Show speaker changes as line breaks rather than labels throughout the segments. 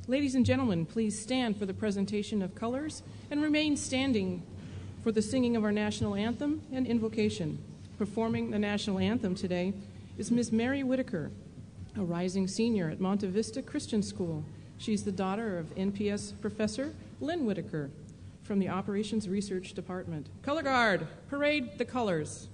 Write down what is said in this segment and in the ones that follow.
Ladies and gentlemen, please stand for the presentation of colors and remain standing for the singing of our national anthem and invocation. Performing the national anthem today is Ms. Mary Whitaker, a rising senior at Monte Vista Christian School. She's the daughter of NPS Professor Lynn Whitaker from the Operations Research Department. Color Guard, parade the colors.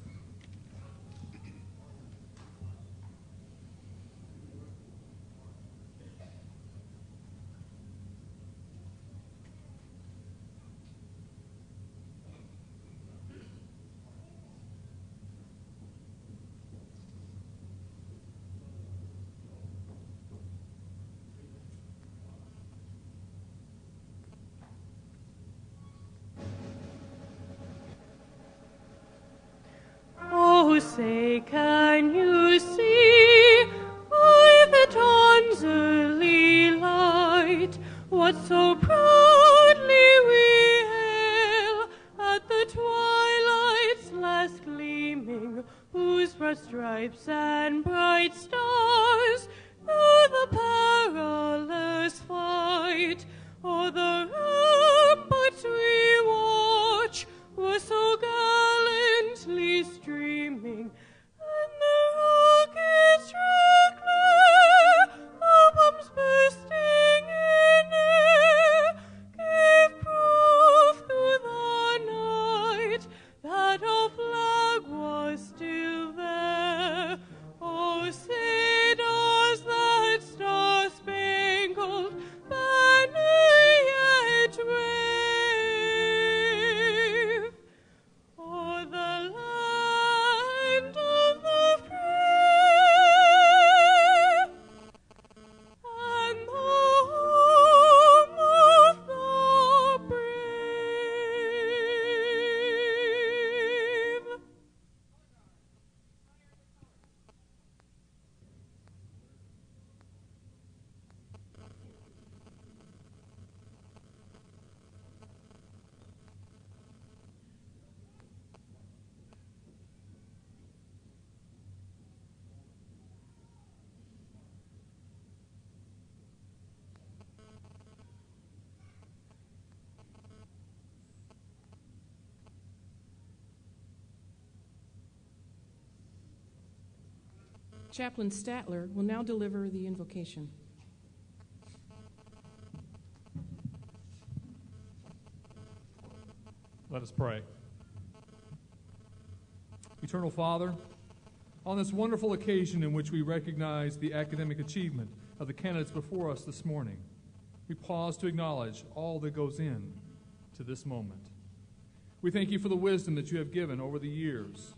Oh, say, can you see by the dawn's early light what so proudly we hail at the twilight's last gleaming, whose broad stripes and bright stars through the perilous fight o'er the ramparts we watch were so gallantly streaming, and the rockets reclare, the bombs bursting in air, gave proof through the night that our flag was still there. Oh, say does that star-spangled banner yet wave o'er the land of the free and the home of the brave?
Chaplain Statler will now deliver the invocation.
Let us pray. Eternal Father, on this wonderful occasion in which we recognize the academic achievement of the candidates before us this morning, we pause to acknowledge all that goes in to this moment. We thank you for the wisdom that you have given over the years,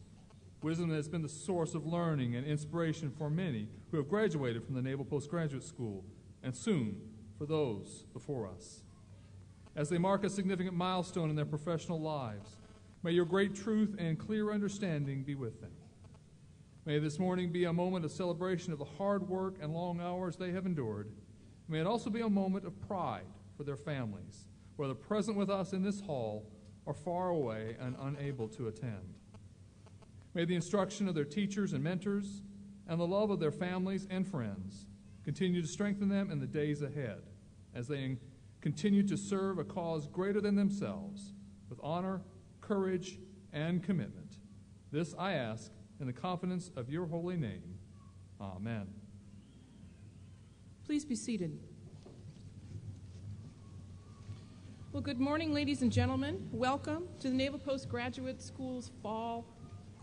wisdom that has been the source of learning and inspiration for many who have graduated from the Naval Postgraduate School, and soon for those before us. As they mark a significant milestone in their professional lives, may your great truth and clear understanding be with them. May this morning be a moment of celebration of the hard work and long hours they have endured. May it also be a moment of pride for their families, whether present with us in this hall or far away and unable to attend. May the instruction of their teachers and mentors and the love of their families and friends continue to strengthen them in the days ahead as they continue to serve a cause greater than themselves with honor, courage, and commitment. This I ask in the confidence of your holy name. Amen.
Please be seated. Well, good morning, ladies and gentlemen. Welcome to the Naval Postgraduate School's fall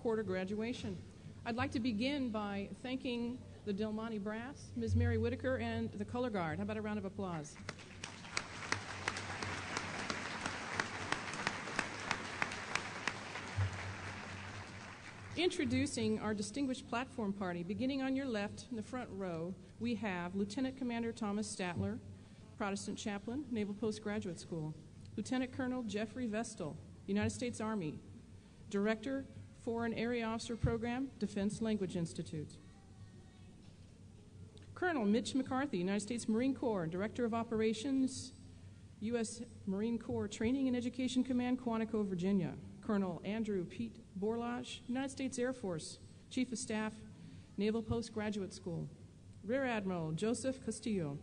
quarter graduation. I'd like to begin by thanking the Del Monte Brass, Ms. Mary Whitaker, and the Color Guard. How about a round of applause? Introducing our distinguished platform party, beginning on your left in the front row, we have Lieutenant Commander Thomas Statler, Protestant Chaplain, Naval Postgraduate School. Lieutenant Colonel Jeffrey Vestal, United States Army, Director, Foreign Area Officer Program, Defense Language Institute. Colonel Mitch McCarthy, United States Marine Corps, Director of Operations, U.S. Marine Corps Training and Education Command, Quantico, Virginia. Colonel Andrew Pete Borlage, United States Air Force, Chief of Staff, Naval Postgraduate School. Rear Admiral Joseph Castillo,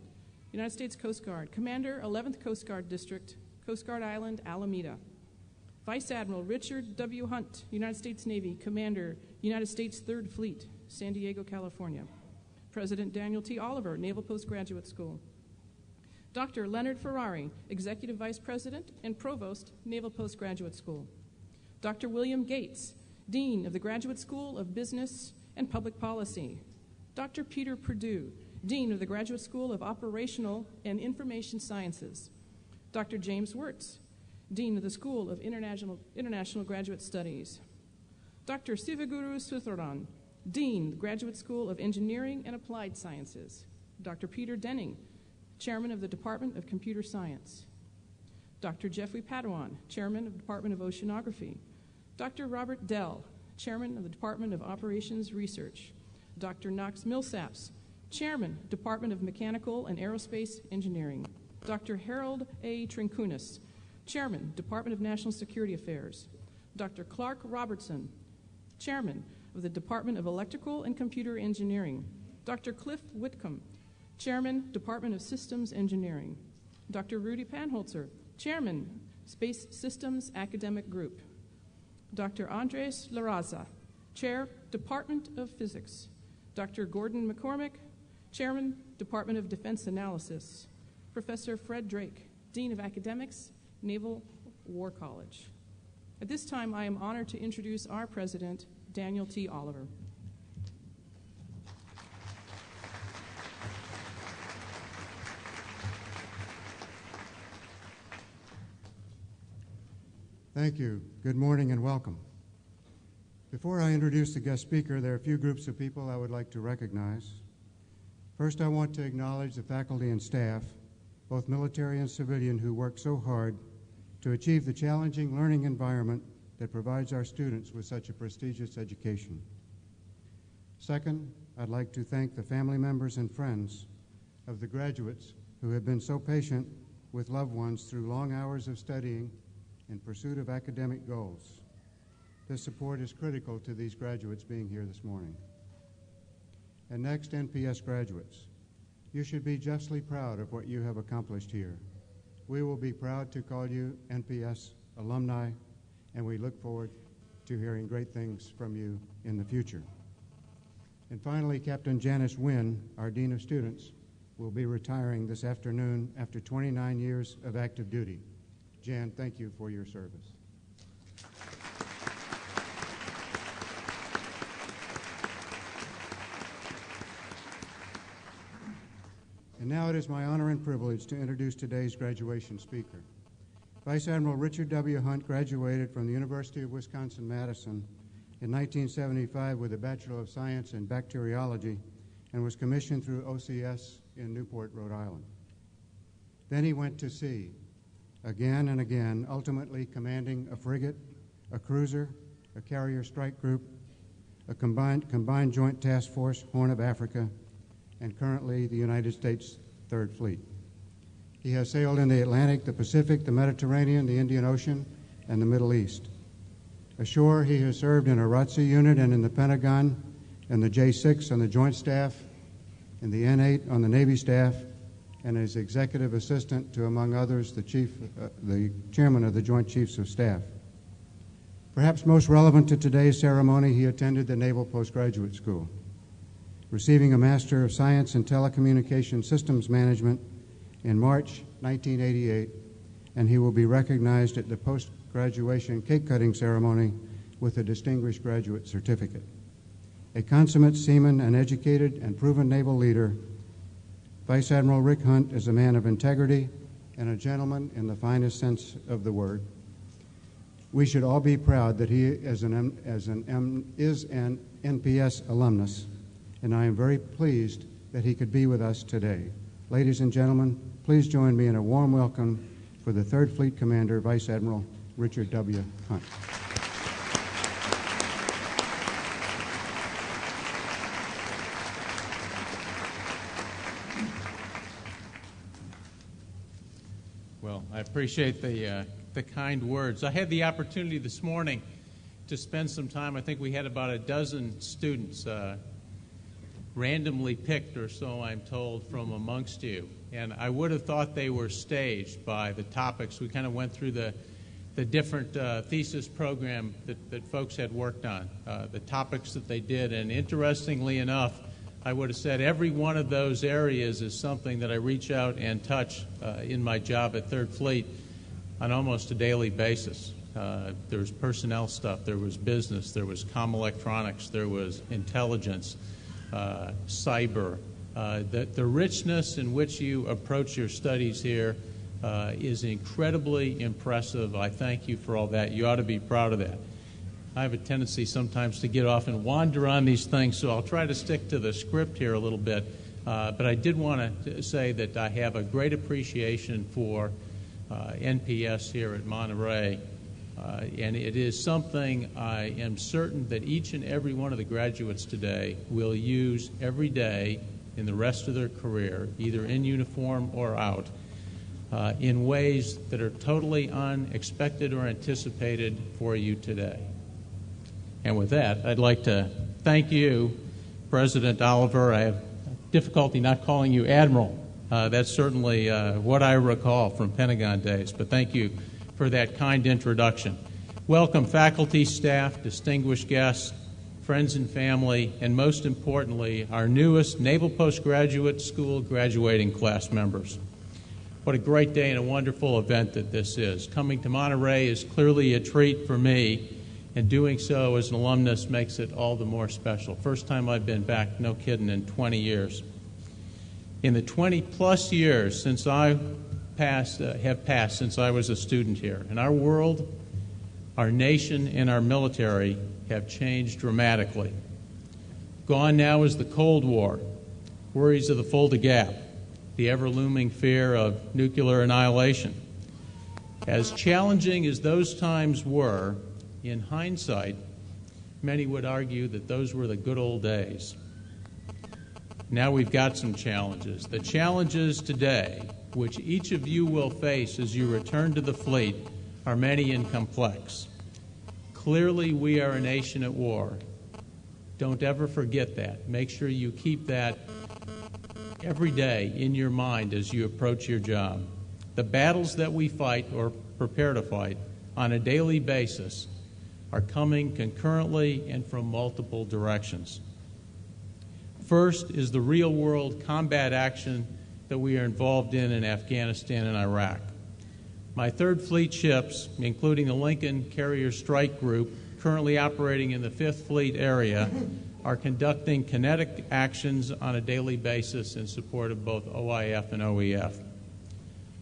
United States Coast Guard, Commander, 11th Coast Guard District, Coast Guard Island, Alameda. Vice Admiral Richard W. Hunt, United States Navy, Commander, United States 3rd Fleet, San Diego, California. President Daniel T. Oliver, Naval Postgraduate School. Dr. Leonard Ferrari, Executive Vice President and Provost, Naval Postgraduate School. Dr. William Gates, Dean of the Graduate School of Business and Public Policy. Dr. Peter Perdue, Dean of the Graduate School of Operational and Information Sciences. Dr. James Wirtz, Dean of the School of International Graduate Studies. Dr. Sivaguru Sutharan, Dean, Graduate School of Engineering and Applied Sciences. Dr. Peter Denning, Chairman of the Department of Computer Science. Dr. Jeffrey Padawan, Chairman of the Department of Oceanography. Dr. Robert Dell, Chairman of the Department of Operations Research. Dr. Knox Millsaps, Chairman, Department of Mechanical and Aerospace Engineering. Dr. Harold A. Trinkunis, Chairman, Department of National Security Affairs. Dr. Clark Robertson, Chairman of the Department of Electrical and Computer Engineering. Dr. Cliff Whitcomb, Chairman, Department of Systems Engineering. Dr. Rudy Panholzer, Chairman, Space Systems Academic Group. Dr. Andres Laraza, Chair, Department of Physics. Dr. Gordon McCormick, Chairman, Department of Defense Analysis. Professor Fred Drake, Dean of Academics, Naval War College. At this time, I am honored to introduce our president, Daniel T. Oliver.
Thank you. Good morning and welcome. Before I introduce the guest speaker, there are a few groups of people I would like to recognize. First, I want to acknowledge the faculty and staff, both military and civilian, who work so hard to achieve the challenging learning environment that provides our students with such a prestigious education. Second, I'd like to thank the family members and friends of the graduates who have been so patient with loved ones through long hours of studying in pursuit of academic goals. This support is critical to these graduates being here this morning. And next, NPS graduates. You should be justly proud of what you have accomplished here. We will be proud to call you NPS alumni, and we look forward to hearing great things from you in the future. And finally, Captain Janice Wynn, our Dean of Students, will be retiring this afternoon after 29 years of active duty. Jan, thank you for your service. And now it is my honor and privilege to introduce today's graduation speaker. Vice Admiral Richard W. Hunt graduated from the University of Wisconsin-Madison in 1975 with a Bachelor of Science in Bacteriology and was commissioned through OCS in Newport, Rhode Island. Then he went to sea, again and again, ultimately commanding a frigate, a cruiser, a carrier strike group, a combined joint task force, Horn of Africa, and currently the United States 3rd Fleet. He has sailed in the Atlantic, the Pacific, the Mediterranean, the Indian Ocean, and the Middle East. Ashore, he has served in a ROTC unit and in the Pentagon, and the J6 on the Joint Staff, and the N8 on the Navy staff, and as executive assistant to, among others, the chairman of the Joint Chiefs of Staff. Perhaps most relevant to today's ceremony, he attended the Naval Postgraduate School, receiving a Master of Science in Telecommunication Systems Management in March 1988, and he will be recognized at the post-graduation cake-cutting ceremony with a Distinguished Graduate Certificate. A consummate seaman, an educated and proven naval leader, Vice Admiral Rick Hunt is a man of integrity and a gentleman in the finest sense of the word. We should all be proud that he is an NPS alumnus, and I am very pleased that he could be with us today. Ladies and gentlemen, please join me in a warm welcome for the 3rd Fleet Commander, Vice Admiral Richard W. Hunt.
Well, I appreciate the kind words. I had the opportunity this morning to spend some time. I think we had about a dozen students randomly picked, or so I'm told, from amongst you. And I would have thought they were staged by the topics. We kind of went through the different thesis program that folks had worked on, the topics that they did. And interestingly enough, I would have said every one of those areas is something that I reach out and touch in my job at 3rd Fleet on almost a daily basis. There was personnel stuff, there was business, there was comm electronics, there was intelligence, cyber. The richness in which you approach your studies here is incredibly impressive. I thank you for all that. You ought to be proud of that. I have a tendency sometimes to get off and wander on these things, so I'll try to stick to the script here a little bit. But I did want to say that I have a great appreciation for NPS here at Monterey, and it is something I am certain that each and every one of the graduates today will use every day in the rest of their career, either in uniform or out, in ways that are totally unexpected or anticipated for you today. And with that, I'd like to thank you, President Oliver. I have difficulty not calling you Admiral. That's certainly what I recall from Pentagon days, but thank you for that kind introduction. Welcome, faculty, staff, distinguished guests, friends and family, and most importantly, our newest Naval Postgraduate School graduating class members. What a great day and a wonderful event that this is. Coming to Monterey is clearly a treat for me, and doing so as an alumnus makes it all the more special. First time I've been back, no kidding, in 20 years. In the 20-plus years since I have passed since I was a student here, and our world, our nation, and our military have changed dramatically. Gone now is the Cold War, worries of the Fulda Gap, the ever-looming fear of nuclear annihilation. As challenging as those times were, in hindsight, many would argue that those were the good old days. Now we've got some challenges. The challenges today, which each of you will face as you return to the fleet, are many and complex. Clearly, we are a nation at war. Don't ever forget that. Make sure you keep that every day in your mind as you approach your job. The battles that we fight or prepare to fight on a daily basis are coming concurrently and from multiple directions. First is the real-world combat action that we are involved in Afghanistan and Iraq. My 3rd Fleet ships, including the Lincoln Carrier Strike Group, currently operating in the 5th Fleet area, are conducting kinetic actions on a daily basis in support of both OIF and OEF.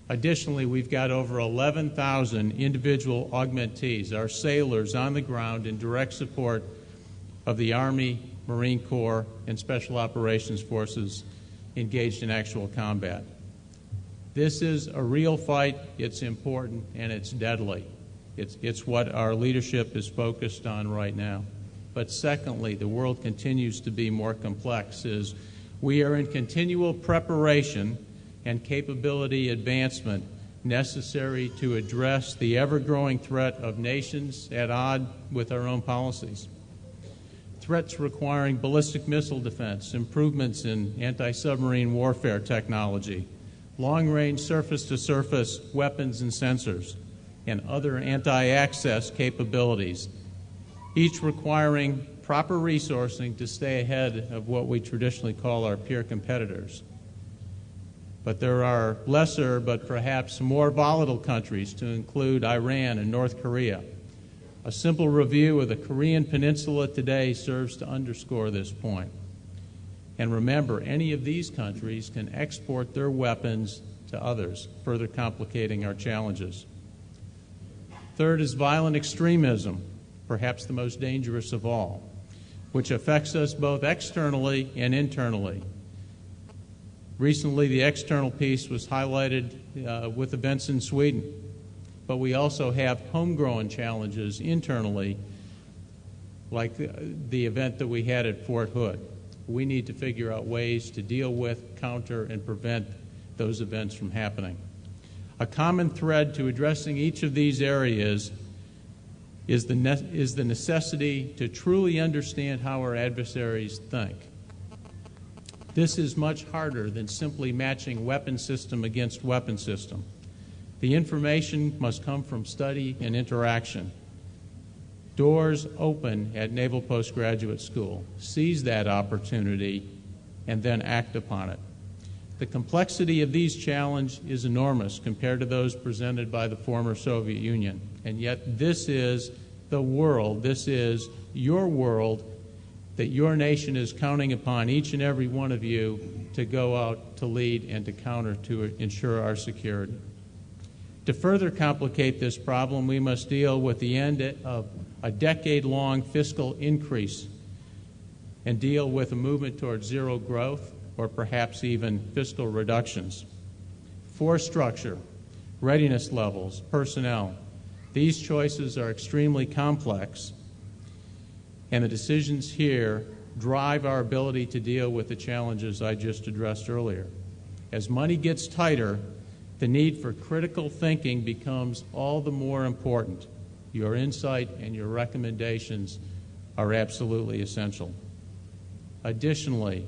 Additionally, we've got over 11,000 individual augmentees, our sailors on the ground in direct support of the Army, Marine Corps, and Special Operations Forces engaged in actual combat. This is a real fight, it's important, and it's deadly. It's what our leadership is focused on right now. But secondly, the world continues to be more complex as we are in continual preparation and capability advancement necessary to address the ever-growing threat of nations at odds with our own policies. Threats requiring ballistic missile defense, improvements in anti-submarine warfare technology, long-range surface-to-surface weapons and sensors, and other anti-access capabilities, each requiring proper resourcing to stay ahead of what we traditionally call our peer competitors. But there are lesser but perhaps more volatile countries to include Iran and North Korea. A simple review of the Korean Peninsula today serves to underscore this point. And remember, any of these countries can export their weapons to others, further complicating our challenges. Third is violent extremism, perhaps the most dangerous of all, which affects us both externally and internally. Recently, the external piece was highlighted with events in Sweden, but we also have homegrown challenges internally, like the event that we had at Fort Hood. We need to figure out ways to deal with, counter, and prevent those events from happening. A common thread to addressing each of these areas is the necessity to truly understand how our adversaries think. This is much harder than simply matching weapon system against weapon system. The information must come from study and interaction. Doors open at Naval Postgraduate School. Seize that opportunity and then act upon it. The complexity of these challenges is enormous compared to those presented by the former Soviet Union. And yet this is the world, this is your world that your nation is counting upon each and every one of you to go out to lead and to counter to ensure our security. To further complicate this problem, we must deal with the end of a decade-long fiscal increase and deal with a movement towards zero growth or perhaps even fiscal reductions. Force structure, readiness levels, personnel. These choices are extremely complex, and the decisions here drive our ability to deal with the challenges I just addressed earlier. As money gets tighter, the need for critical thinking becomes all the more important. Your insight and your recommendations are absolutely essential. Additionally,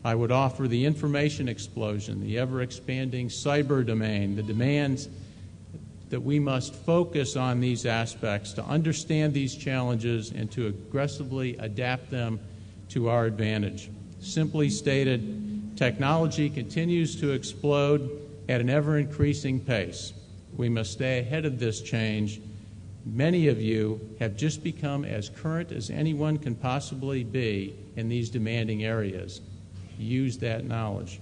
I would offer the information explosion, the ever-expanding cyber domain, the demands that we must focus on these aspects to understand these challenges and to aggressively adapt them to our advantage. Simply stated, technology continues to explode at an ever-increasing pace. We must stay ahead of this change. Many of you have just become as current as anyone can possibly be in these demanding areas. Use that knowledge.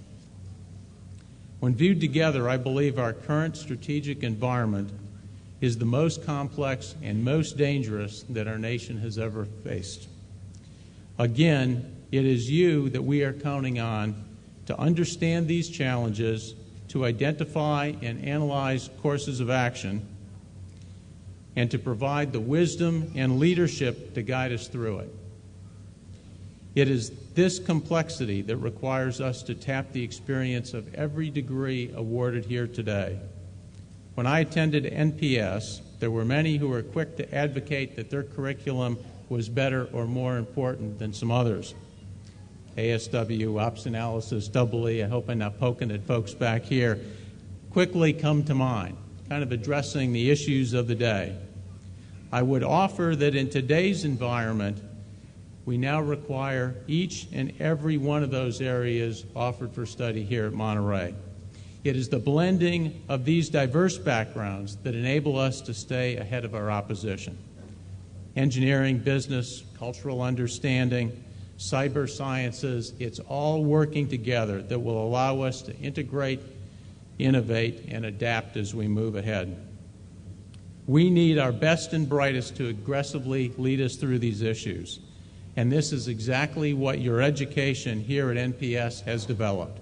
When viewed together, I believe our current strategic environment is the most complex and most dangerous that our nation has ever faced. Again, it is you that we are counting on to understand these challenges, to identify and analyze courses of action, and to provide the wisdom and leadership to guide us through it. It is this complexity that requires us to tap the experience of every degree awarded here today. When I attended NPS, there were many who were quick to advocate that their curriculum was better or more important than some others. ASW, Ops Analysis, EE, I hope I'm not poking at folks back here, quickly come to mind, kind of addressing the issues of the day. I would offer that in today's environment, we now require each and every one of those areas offered for study here at Monterey. It is the blending of these diverse backgrounds that enable us to stay ahead of our opposition. Engineering, business, cultural understanding, cyber sciences, it's all working together that will allow us to integrate, innovate, and adapt as we move ahead. We need our best and brightest to aggressively lead us through these issues. And this is exactly what your education here at NPS has developed.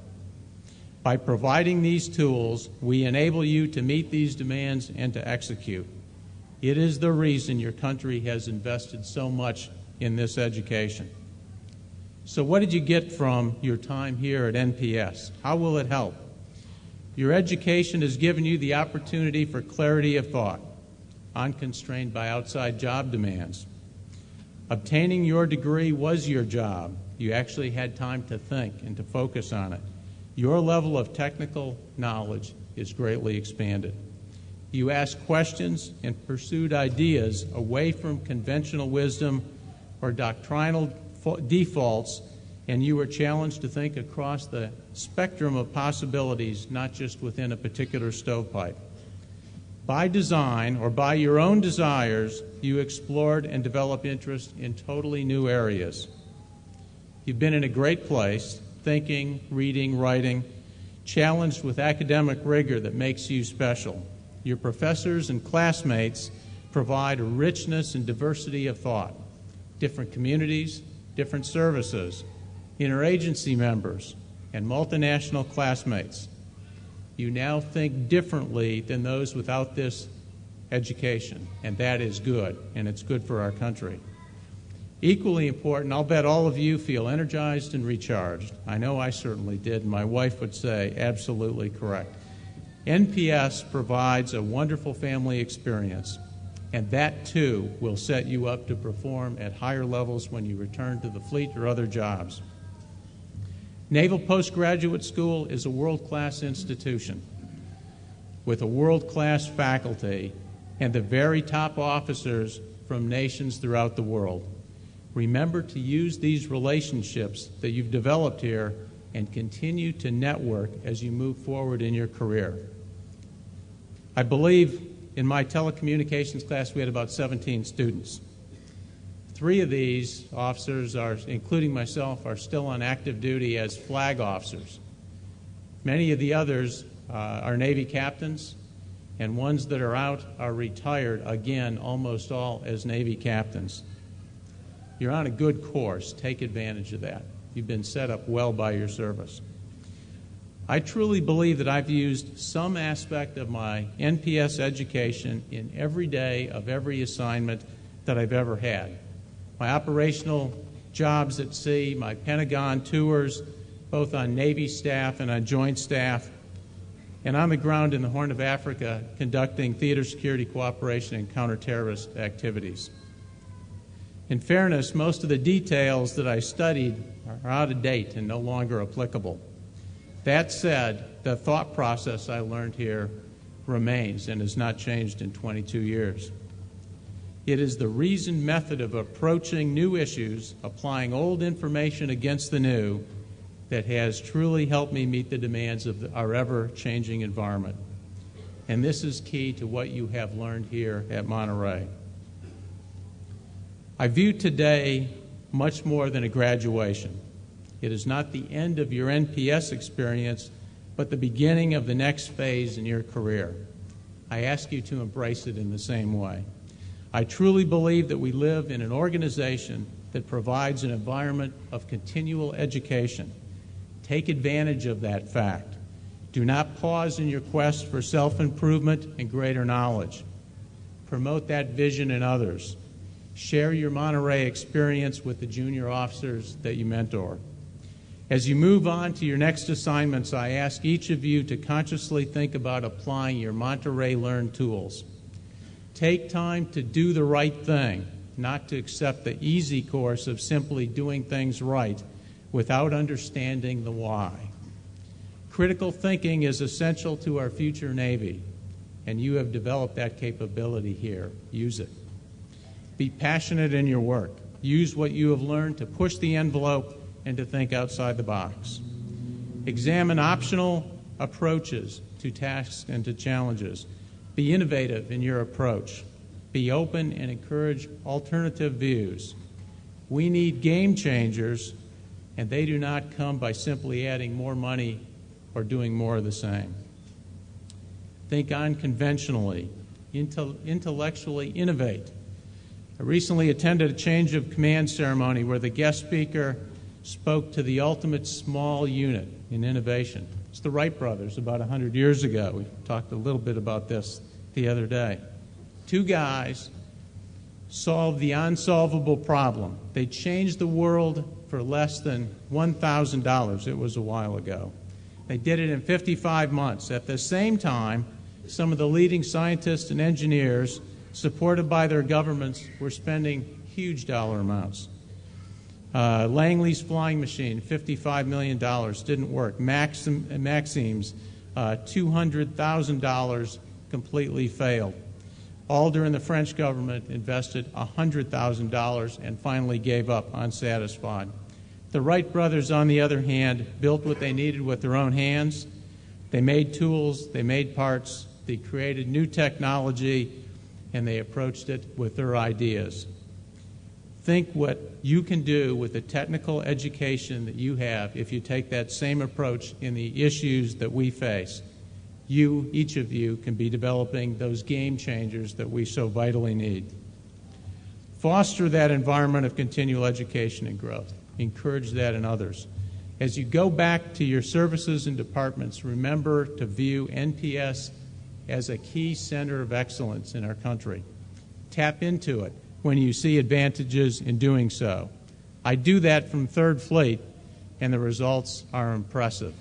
By providing these tools, we enable you to meet these demands and to execute. It is the reason your country has invested so much in this education. So what did you get from your time here at NPS? How will it help? Your education has given you the opportunity for clarity of thought, unconstrained by outside job demands. Obtaining your degree was your job. You actually had time to think and to focus on it. Your level of technical knowledge is greatly expanded. You asked questions and pursued ideas away from conventional wisdom or doctrinal defaults, and you were challenged to think across the spectrum of possibilities, not just within a particular stovepipe. By design or by your own desires, you explored and developed interest in totally new areas. You've been in a great place, thinking, reading, writing, challenged with academic rigor that makes you special. Your professors and classmates provide a richness and diversity of thought, different communities, different services, interagency members, and multinational classmates. You now think differently than those without this education, and that is good, and it's good for our country. Equally important, I'll bet all of you feel energized and recharged. I know I certainly did, and my wife would say absolutely correct. NPS provides a wonderful family experience, and that too will set you up to perform at higher levels when you return to the fleet or other jobs. Naval Postgraduate School is a world-class institution with a world-class faculty and the very top officers from nations throughout the world. Remember to use these relationships that you've developed here and continue to network as you move forward in your career. I believe in my telecommunications class we had about 17 students. 3 of these officers, including myself, are still on active duty as flag officers. Many of the others are Navy captains, and ones that are out are retired, again, almost all as Navy captains. You're on a good course. Take advantage of that. You've been set up well by your service. I truly believe that I've used some aspect of my NPS education in every day of every assignment that I've ever had. My operational jobs at sea, my Pentagon tours, both on Navy staff and on joint staff, and on the ground in the Horn of Africa conducting theater security cooperation and counterterrorist activities. In fairness, most of the details that I studied are out of date and no longer applicable. That said, the thought process I learned here remains and has not changed in 22 years. It is the reasoned method of approaching new issues, applying old information against the new, that has truly helped me meet the demands of our ever-changing environment. And this is key to what you have learned here at Monterey. I view today much more than a graduation. It is not the end of your NPS experience, but the beginning of the next phase in your career. I ask you to embrace it in the same way. I truly believe that we live in an organization that provides an environment of continual education. Take advantage of that fact. Do not pause in your quest for self-improvement and greater knowledge. Promote that vision in others. Share your Monterey experience with the junior officers that you mentor. As you move on to your next assignments, I ask each of you to consciously think about applying your Monterey learned tools. Take time to do the right thing, not to accept the easy course of simply doing things right without understanding the why. Critical thinking is essential to our future Navy, and you have developed that capability here. Use it. Be passionate in your work. Use what you have learned to push the envelope and to think outside the box. Examine optional approaches to tasks and to challenges. Be innovative in your approach. Be open and encourage alternative views. We need game changers, and they do not come by simply adding more money or doing more of the same. Think unconventionally, intellectually innovate. I recently attended a change of command ceremony where the guest speaker spoke to the ultimate small unit in innovation. It's the Wright brothers about 100 years ago. We talked a little bit about this the other day. 2 guys solved the unsolvable problem. They changed the world for less than $1,000. It was a while ago. They did it in 55 months. At the same time, some of the leading scientists and engineers, supported by their governments, were spending huge dollar amounts. Langley's flying machine, $55 million, didn't work. Maxime's, $200,000, completely failed. All during the French government invested $100,000 and finally gave up, unsatisfied. The Wright brothers, on the other hand, built what they needed with their own hands. They made tools, they made parts, they created new technology, and they approached it with their ideas. Think what you can do with the technical education that you have if you take that same approach in the issues that we face. each of you, can be developing those game changers that we so vitally need. Foster that environment of continual education and growth. Encourage that in others. As you go back to your services and departments, remember to view NPS as a key center of excellence in our country. Tap into it when you see advantages in doing so. I do that from 3rd Fleet, and the results are impressive.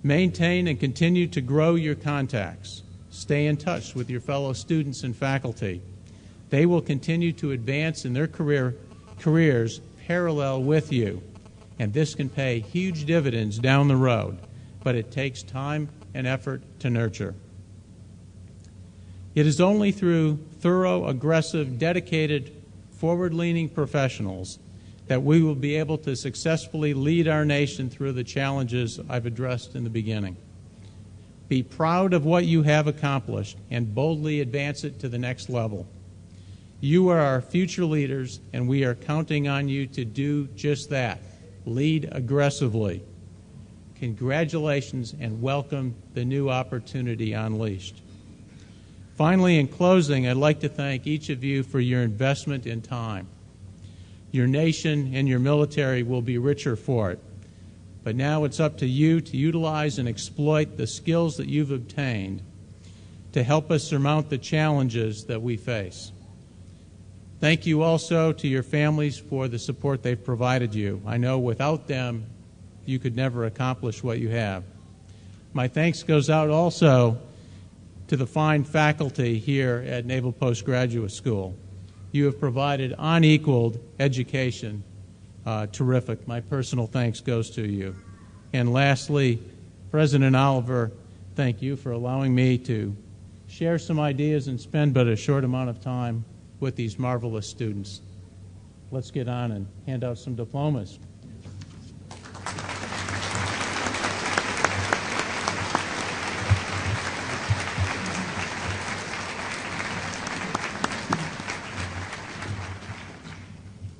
Maintain and continue to grow your contacts. Stay in touch with your fellow students and faculty. They will continue to advance in their careers parallel with you, and this can pay huge dividends down the road, but it takes time and effort to nurture. It is only through thorough, aggressive, dedicated, forward-leaning professionals that we will be able to successfully lead our nation through the challenges I've addressed in the beginning. Be proud of what you have accomplished and boldly advance it to the next level. You are our future leaders, and we are counting on you to do just that. Lead aggressively. Congratulations and welcome the new opportunity unleashed. Finally, in closing, I'd like to thank each of you for your investment in time. Your nation and your military will be richer for it. But now it's up to you to utilize and exploit the skills that you've obtained to help us surmount the challenges that we face. Thank you also to your families for the support they've provided you. I know without them, you could never accomplish what you have. My thanks goes out also to the fine faculty here at Naval Postgraduate School. You have provided unequaled education. Terrific. My personal thanks goes to you. And lastly, President Oliver, thank you for allowing me to share some ideas and spend but a short amount of time with these marvelous students. Let's get on and hand out some diplomas.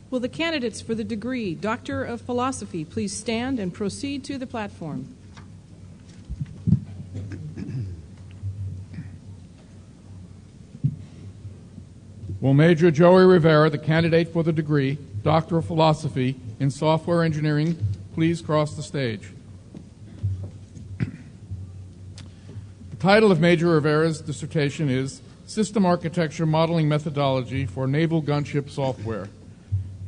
Will the candidates for the degree Doctor of Philosophy please stand and proceed to the platform?
Will Major Joey Rivera, the candidate for the degree Doctor of Philosophy in Software Engineering, please cross the stage? The title of Major Rivera's dissertation is System Architecture Modeling Methodology for Naval Gunship Software.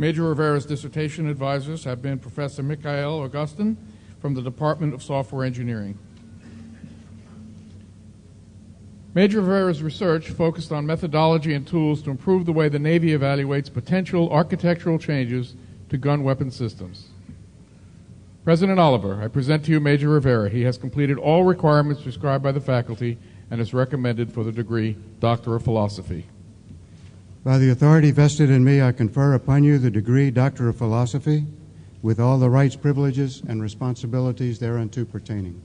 Major Rivera's dissertation advisors have been Professor Mikhail Augustin from the Department of Software Engineering. Major Rivera's research focused on methodology and tools to improve the way the Navy evaluates potential architectural changes to gun weapon systems. President Oliver, I present to you Major Rivera. He has completed all requirements prescribed by the faculty and is recommended for the degree Doctor of Philosophy.
By the authority vested in me, I confer upon you the degree Doctor of Philosophy with all the rights, privileges, and responsibilities thereunto pertaining.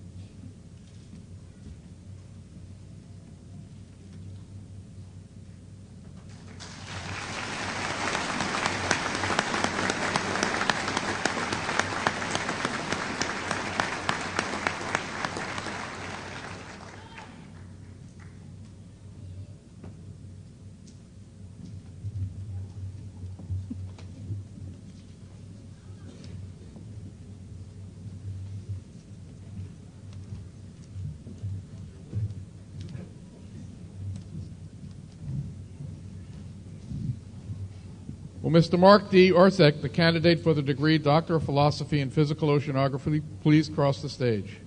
Will Mr. Mark D. Orzek, the candidate for the degree Doctor of Philosophy in Physical Oceanography, please cross the stage?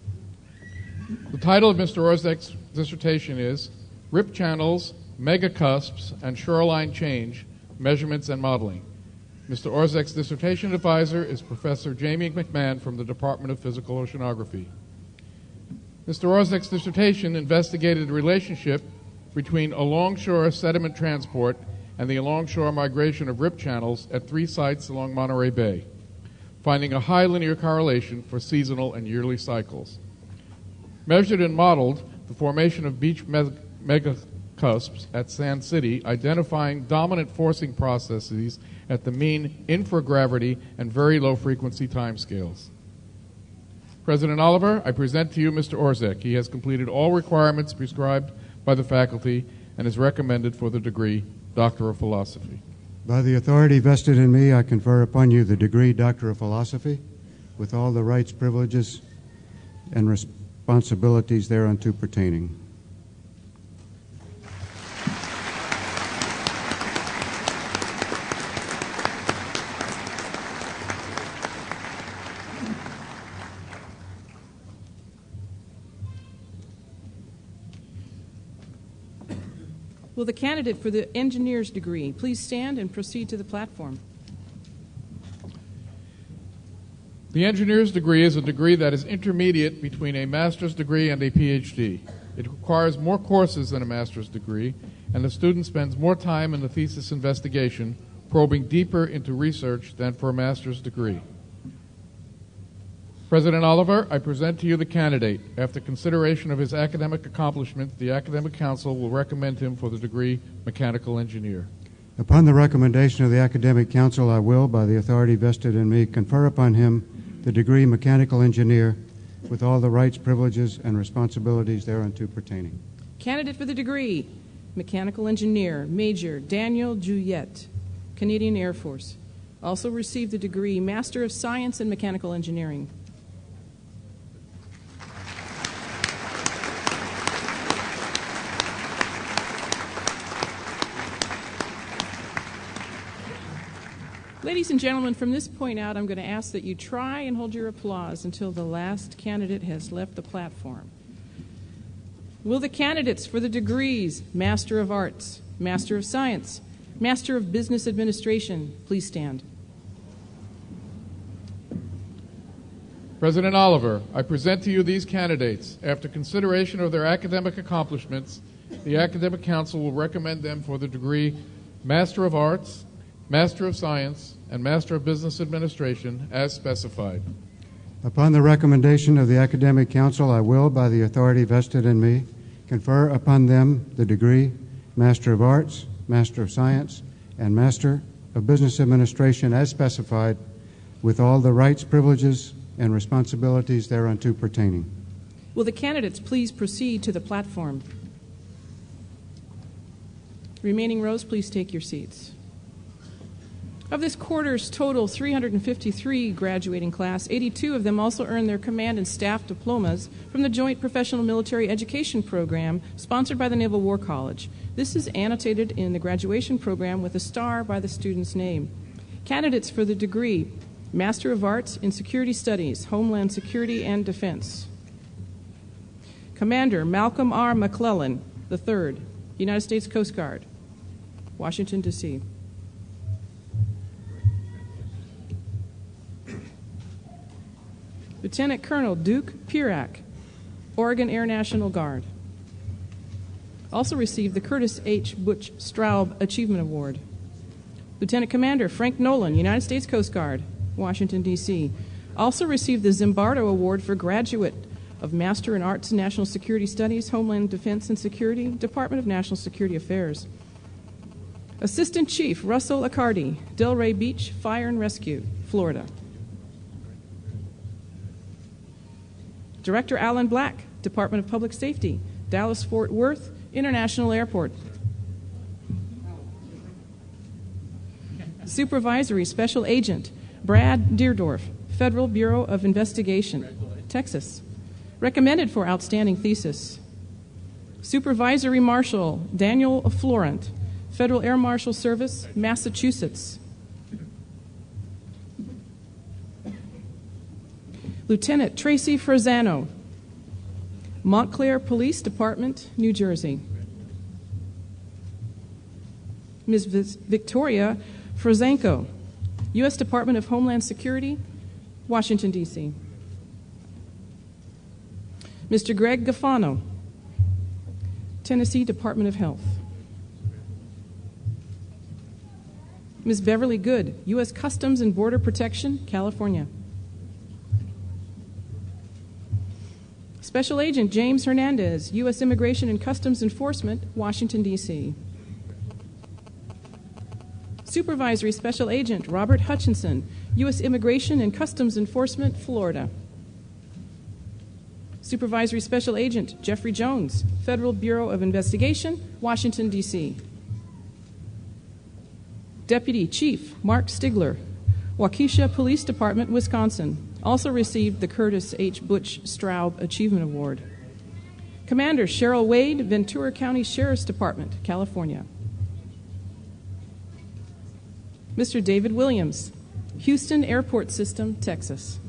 The title of Mr. Orzek's dissertation is Rip Channels, Megacusps, and Shoreline Change, Measurements and Modeling. Mr. Orzek's dissertation advisor is Professor Jamie McMahon from the Department of Physical Oceanography. Mr. Orzek's dissertation investigated the relationship between alongshore sediment transport and the alongshore migration of rip channels at 3 sites along Monterey Bay, finding a high linear correlation for seasonal and yearly cycles. Measured and modeled the formation of beach megacusps at Sand City, identifying dominant forcing processes at the mean infragravity and very low frequency timescales. President Oliver, I present to you Mr. Orzech. He has completed all requirements prescribed by the faculty and is recommended for the degree Doctor of Philosophy.
By the authority vested in me, I confer upon you the degree Doctor of Philosophy with all the rights, privileges, and responsibilities thereunto pertaining.
Will the candidate for the engineer's degree please stand and proceed to the platform?
The engineer's degree is a degree that is intermediate between a master's degree and a PhD. It requires more courses than a master's degree, and the student spends more time in the thesis investigation, probing deeper into research than for a master's degree. President Oliver, I present to you the candidate. After consideration of his academic accomplishments, the Academic Council will recommend him for the degree Mechanical Engineer.
Upon the recommendation of the Academic Council, I will, by the authority vested in me, confer upon him the degree Mechanical Engineer with all the rights, privileges, and responsibilities thereunto pertaining.
Candidate for the degree Mechanical Engineer, Major Daniel Juliet, Canadian Air Force. Also received the degree Master of Science in Mechanical Engineering. Ladies and gentlemen, from this point out, I'm going to ask that you try and hold your applause until the last candidate has left the platform. Will the candidates for the degrees Master of Arts, Master of Science, Master of Business Administration please stand?
President Oliver, I present to you these candidates. After consideration of their academic accomplishments, the Academic Council will recommend them for the degree Master of Arts, Master of Science, and Master of Business Administration as specified.
Upon the recommendation of the Academic Council, I will, by the authority vested in me, confer upon them the degree Master of Arts, Master of Science, and Master of Business Administration as specified, with all the rights, privileges, and responsibilities thereunto pertaining.
Will the candidates please proceed to the platform? Remaining rows, please take your seats. Of this quarter's total 353 graduating class, 82 of them also earned their command and staff diplomas from the Joint Professional Military Education Program sponsored by the Naval War College. This is annotated in the graduation program with a star by the student's name. Candidates for the degree Master of Arts in Security Studies, Homeland Security and Defense. Commander Malcolm R. McClellan, III, United States Coast Guard, Washington, D.C. Lieutenant Colonel Duke Pirac, Oregon Air National Guard. Also received the Curtis H. Butch Straub Achievement Award. Lieutenant Commander Frank Nolan, United States Coast Guard, Washington, D.C. Also received the Zimbardo Award for Graduate of Master in Arts and National Security Studies, Homeland Defense and Security, Department of National Security Affairs. Assistant Chief Russell Accardi, Delray Beach Fire and Rescue, Florida. Director Alan Black, Department of Public Safety, Dallas-Fort Worth International Airport. Supervisory Special Agent Brad Deerdorf, Federal Bureau of Investigation, Texas. Recommended for outstanding thesis. Supervisory Marshal Daniel Florent, Federal Air Marshal Service, Massachusetts. Lieutenant Tracy Frazano, Montclair Police Department, New Jersey. Ms. Victoria Frozanko, U.S. Department of Homeland Security, Washington, D.C. Mr. Greg Gaffano, Tennessee Department of Health. Ms. Beverly Good, U.S. Customs and Border Protection, California. Special Agent James Hernandez, U.S. Immigration and Customs Enforcement, Washington, D.C. Supervisory Special Agent Robert Hutchinson, U.S. Immigration and Customs Enforcement, Florida. Supervisory Special Agent Jeffrey Jones, Federal Bureau of Investigation, Washington, D.C. Deputy Chief Mark Stigler, Waukesha Police Department, Wisconsin, also received the Curtis H. Butch Straub Achievement Award. Commander Cheryl Wade, Ventura County Sheriff's Department, California. Mr. David Williams, Houston Airport System, Texas.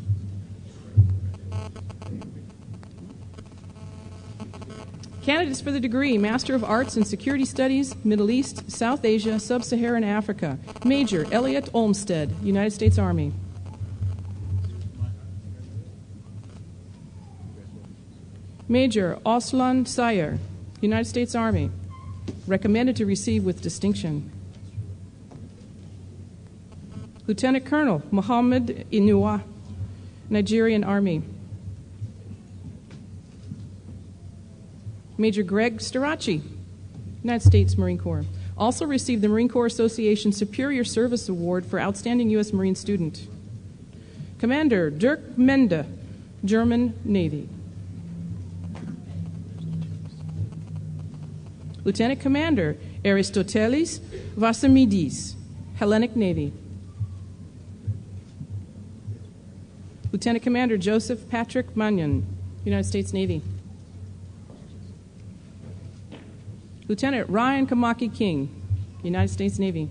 Candidates for the degree Master of Arts in Security Studies, Middle East, South Asia, Sub-Saharan Africa. Major Elliot Olmsted, United States Army. Major Aslan Sayer, United States Army. Recommended to receive with distinction. Lieutenant Colonel Mohammed Inua, Nigerian Army. Major Greg Starachi, United States Marine Corps. Also received the Marine Corps Association Superior Service Award for Outstanding U.S. Marine Student. Commander Dirk Mende, German Navy. Lieutenant Commander Aristotelis Vasimidis, Hellenic Navy. Lieutenant Commander Joseph Patrick Mannion, United States Navy. Lieutenant Ryan Kamaki King, United States Navy.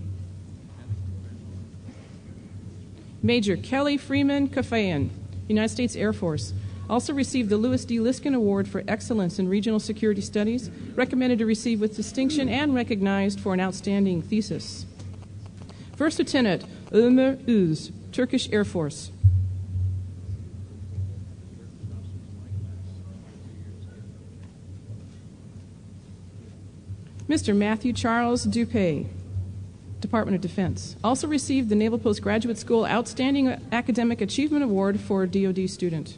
Major Kelly Freeman Kafayan, United States Air Force. Also received the Louis D. Liskin Award for Excellence in Regional Security Studies, recommended to receive with distinction and recognized for an outstanding thesis. First Lieutenant Ömer Uz, Turkish Air Force. Mr. Matthew Charles Dupay, Department of Defense. Also received the Naval Postgraduate School Outstanding Academic Achievement Award for a DoD student.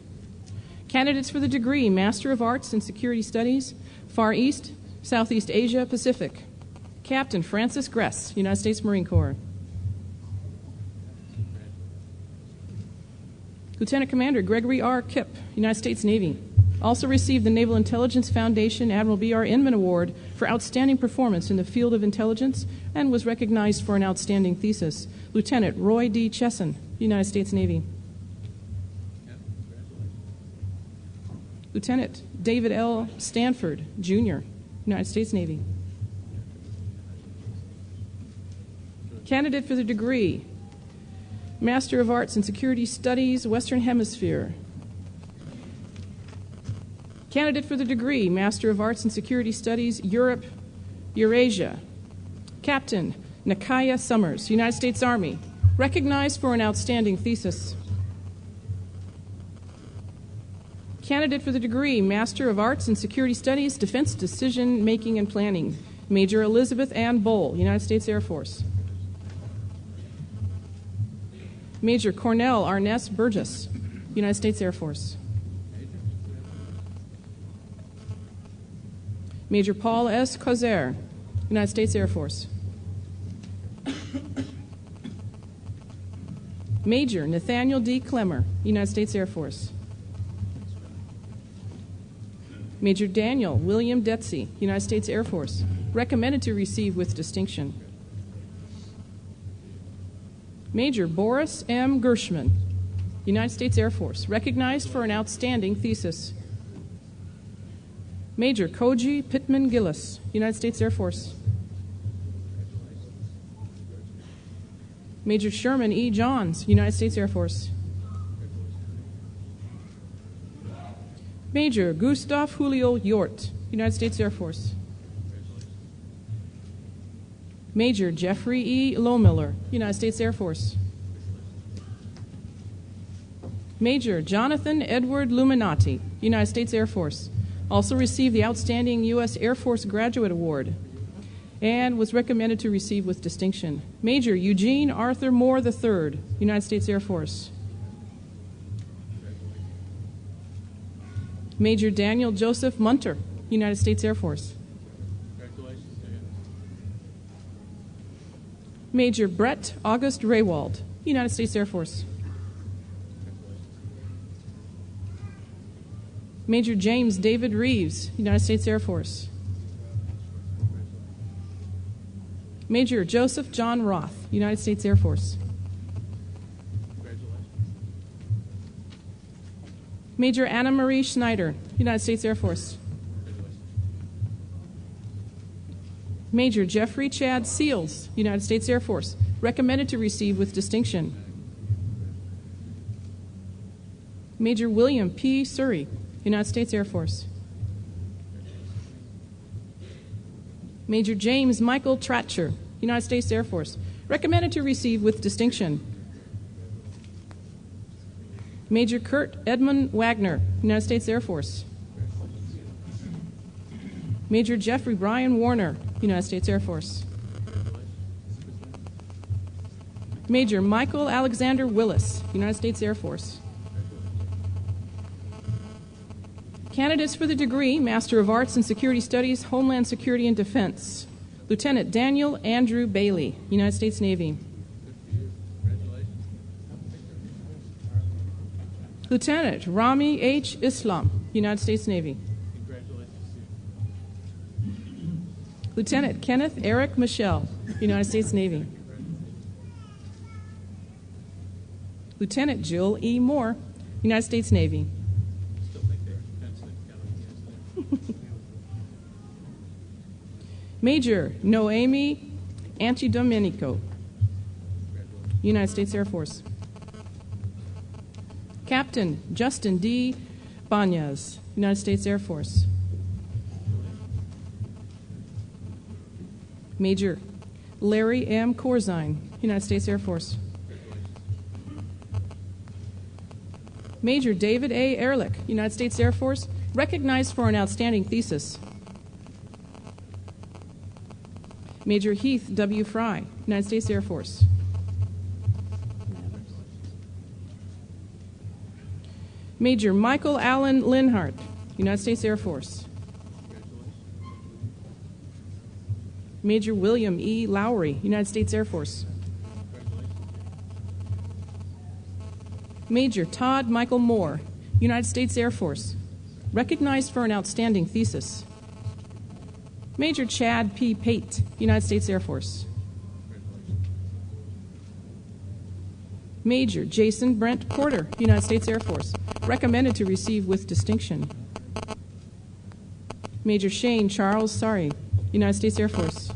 Candidates for the degree Master of Arts in Security Studies, Far East, Southeast Asia, Pacific. Captain Francis Gress, United States Marine Corps. Lieutenant Commander Gregory R. Kipp, United States Navy. Also received the Naval Intelligence Foundation Admiral B.R. Inman Award for outstanding performance in the field of intelligence and was recognized for an outstanding thesis. Lieutenant Roy D. Chesson, United States Navy. Lieutenant David L. Stanford, Jr., United States Navy. Candidate for the degree Master of Arts in Security Studies, Western Hemisphere. Candidate for the degree Master of Arts in Security Studies, Europe, Eurasia. Captain Nakaya Summers, United States Army. Recognized for an outstanding thesis. Candidate for the degree Master of Arts in Security Studies, Defense Decision Making and Planning. Major Elizabeth Ann Bowl, United States Air Force. Major Cornell Arness Burgess, United States Air Force. Major Paul S. Cozer, United States Air Force. Major Nathaniel D. Clemmer, United States Air Force. Major Daniel William Detsey, United States Air Force. Recommended to receive with distinction. Major Boris M. Gershman, United States Air Force. Recognized for an outstanding thesis. Major Koji Pittman Gillis, United States Air Force. Major Sherman E. Johns, United States Air Force. Major Gustav Julio Yort, United States Air Force. Major Jeffrey E. Lohmiller, United States Air Force. Major Jonathan Edward Luminati, United States Air Force. Also received the Outstanding U.S. Air Force Graduate Award and was recommended to receive with distinction. Major Eugene Arthur Moore III, United States Air Force. Major Daniel Joseph Munter, United States Air Force. Major Brett August Raywald, United States Air Force. Major James David Reeves, United States Air Force. Major Joseph John Roth, United States Air Force. Major Anna Marie Schneider, United States Air Force. Major Jeffrey Chad Seals, United States Air Force, recommended to receive with distinction. Major William P. Surrey, United States Air Force. Major James Michael Tratcher, United States Air Force, recommended to receive with distinction. Major Kurt Edmund Wagner, United States Air Force. Major Jeffrey Brian Warner, United States Air Force. Major Michael Alexander Willis, United States Air Force. Candidates for the degree Master of Arts in Security Studies, Homeland Security and Defense. Lieutenant Daniel Andrew Bailey, United States Navy. Lieutenant Rami H. Islam, United States Navy. Lieutenant Kenneth Eric Michelle, United States Navy. Lieutenant Jill E. Moore, United States Navy. Major Noemi Antidomenico, United States Air Force. Captain Justin D. Banyas, United States Air Force. Major Larry M. Corzine, United States Air Force. Major David A. Ehrlich, United States Air Force, recognized for an outstanding thesis. Major Heath W. Fry, United States Air Force. Major Michael Allen Linhart, United States Air Force. Major William E. Lowry, United States Air Force. Major Todd Michael Moore, United States Air Force, recognized for an outstanding thesis. Major Chad P. Pate, United States Air Force. Major Jason Brent Porter, United States Air Force, recommended to receive with distinction. Major Shane Charles Sari, United States Air Force.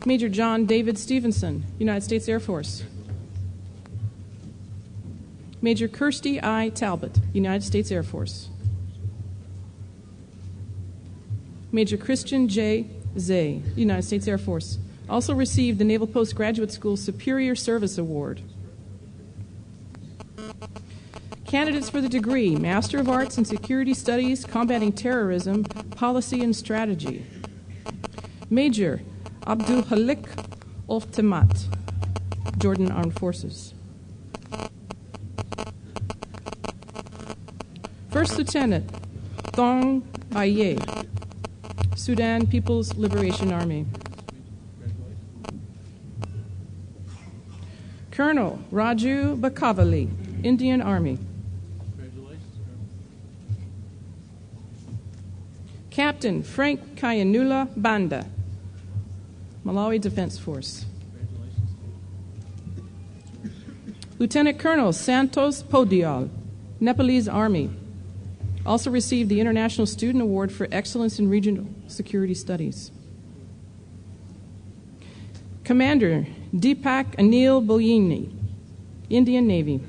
Major John David Stevenson, United States Air Force. Major Kirsty I. Talbot, United States Air Force. Major Christian J. Zay, United States Air Force, also received the Naval Postgraduate School Superior Service Award. Candidates for the degree Master of Arts in Security Studies, Combating Terrorism, Policy and Strategy. Major Abdul Halik Oltemat, Jordan Armed Forces. First Lieutenant Thong Aye, Sudan People's Liberation Army. Colonel Raju Bakavali, Indian Army. Captain Frank Kayanula Banda, Malawi Defense Force. Lieutenant Colonel Santos Podial, Nepalese Army, also received the International Student Award for Excellence in Regional Security Studies. Commander Deepak Anil Boyini, Indian Navy.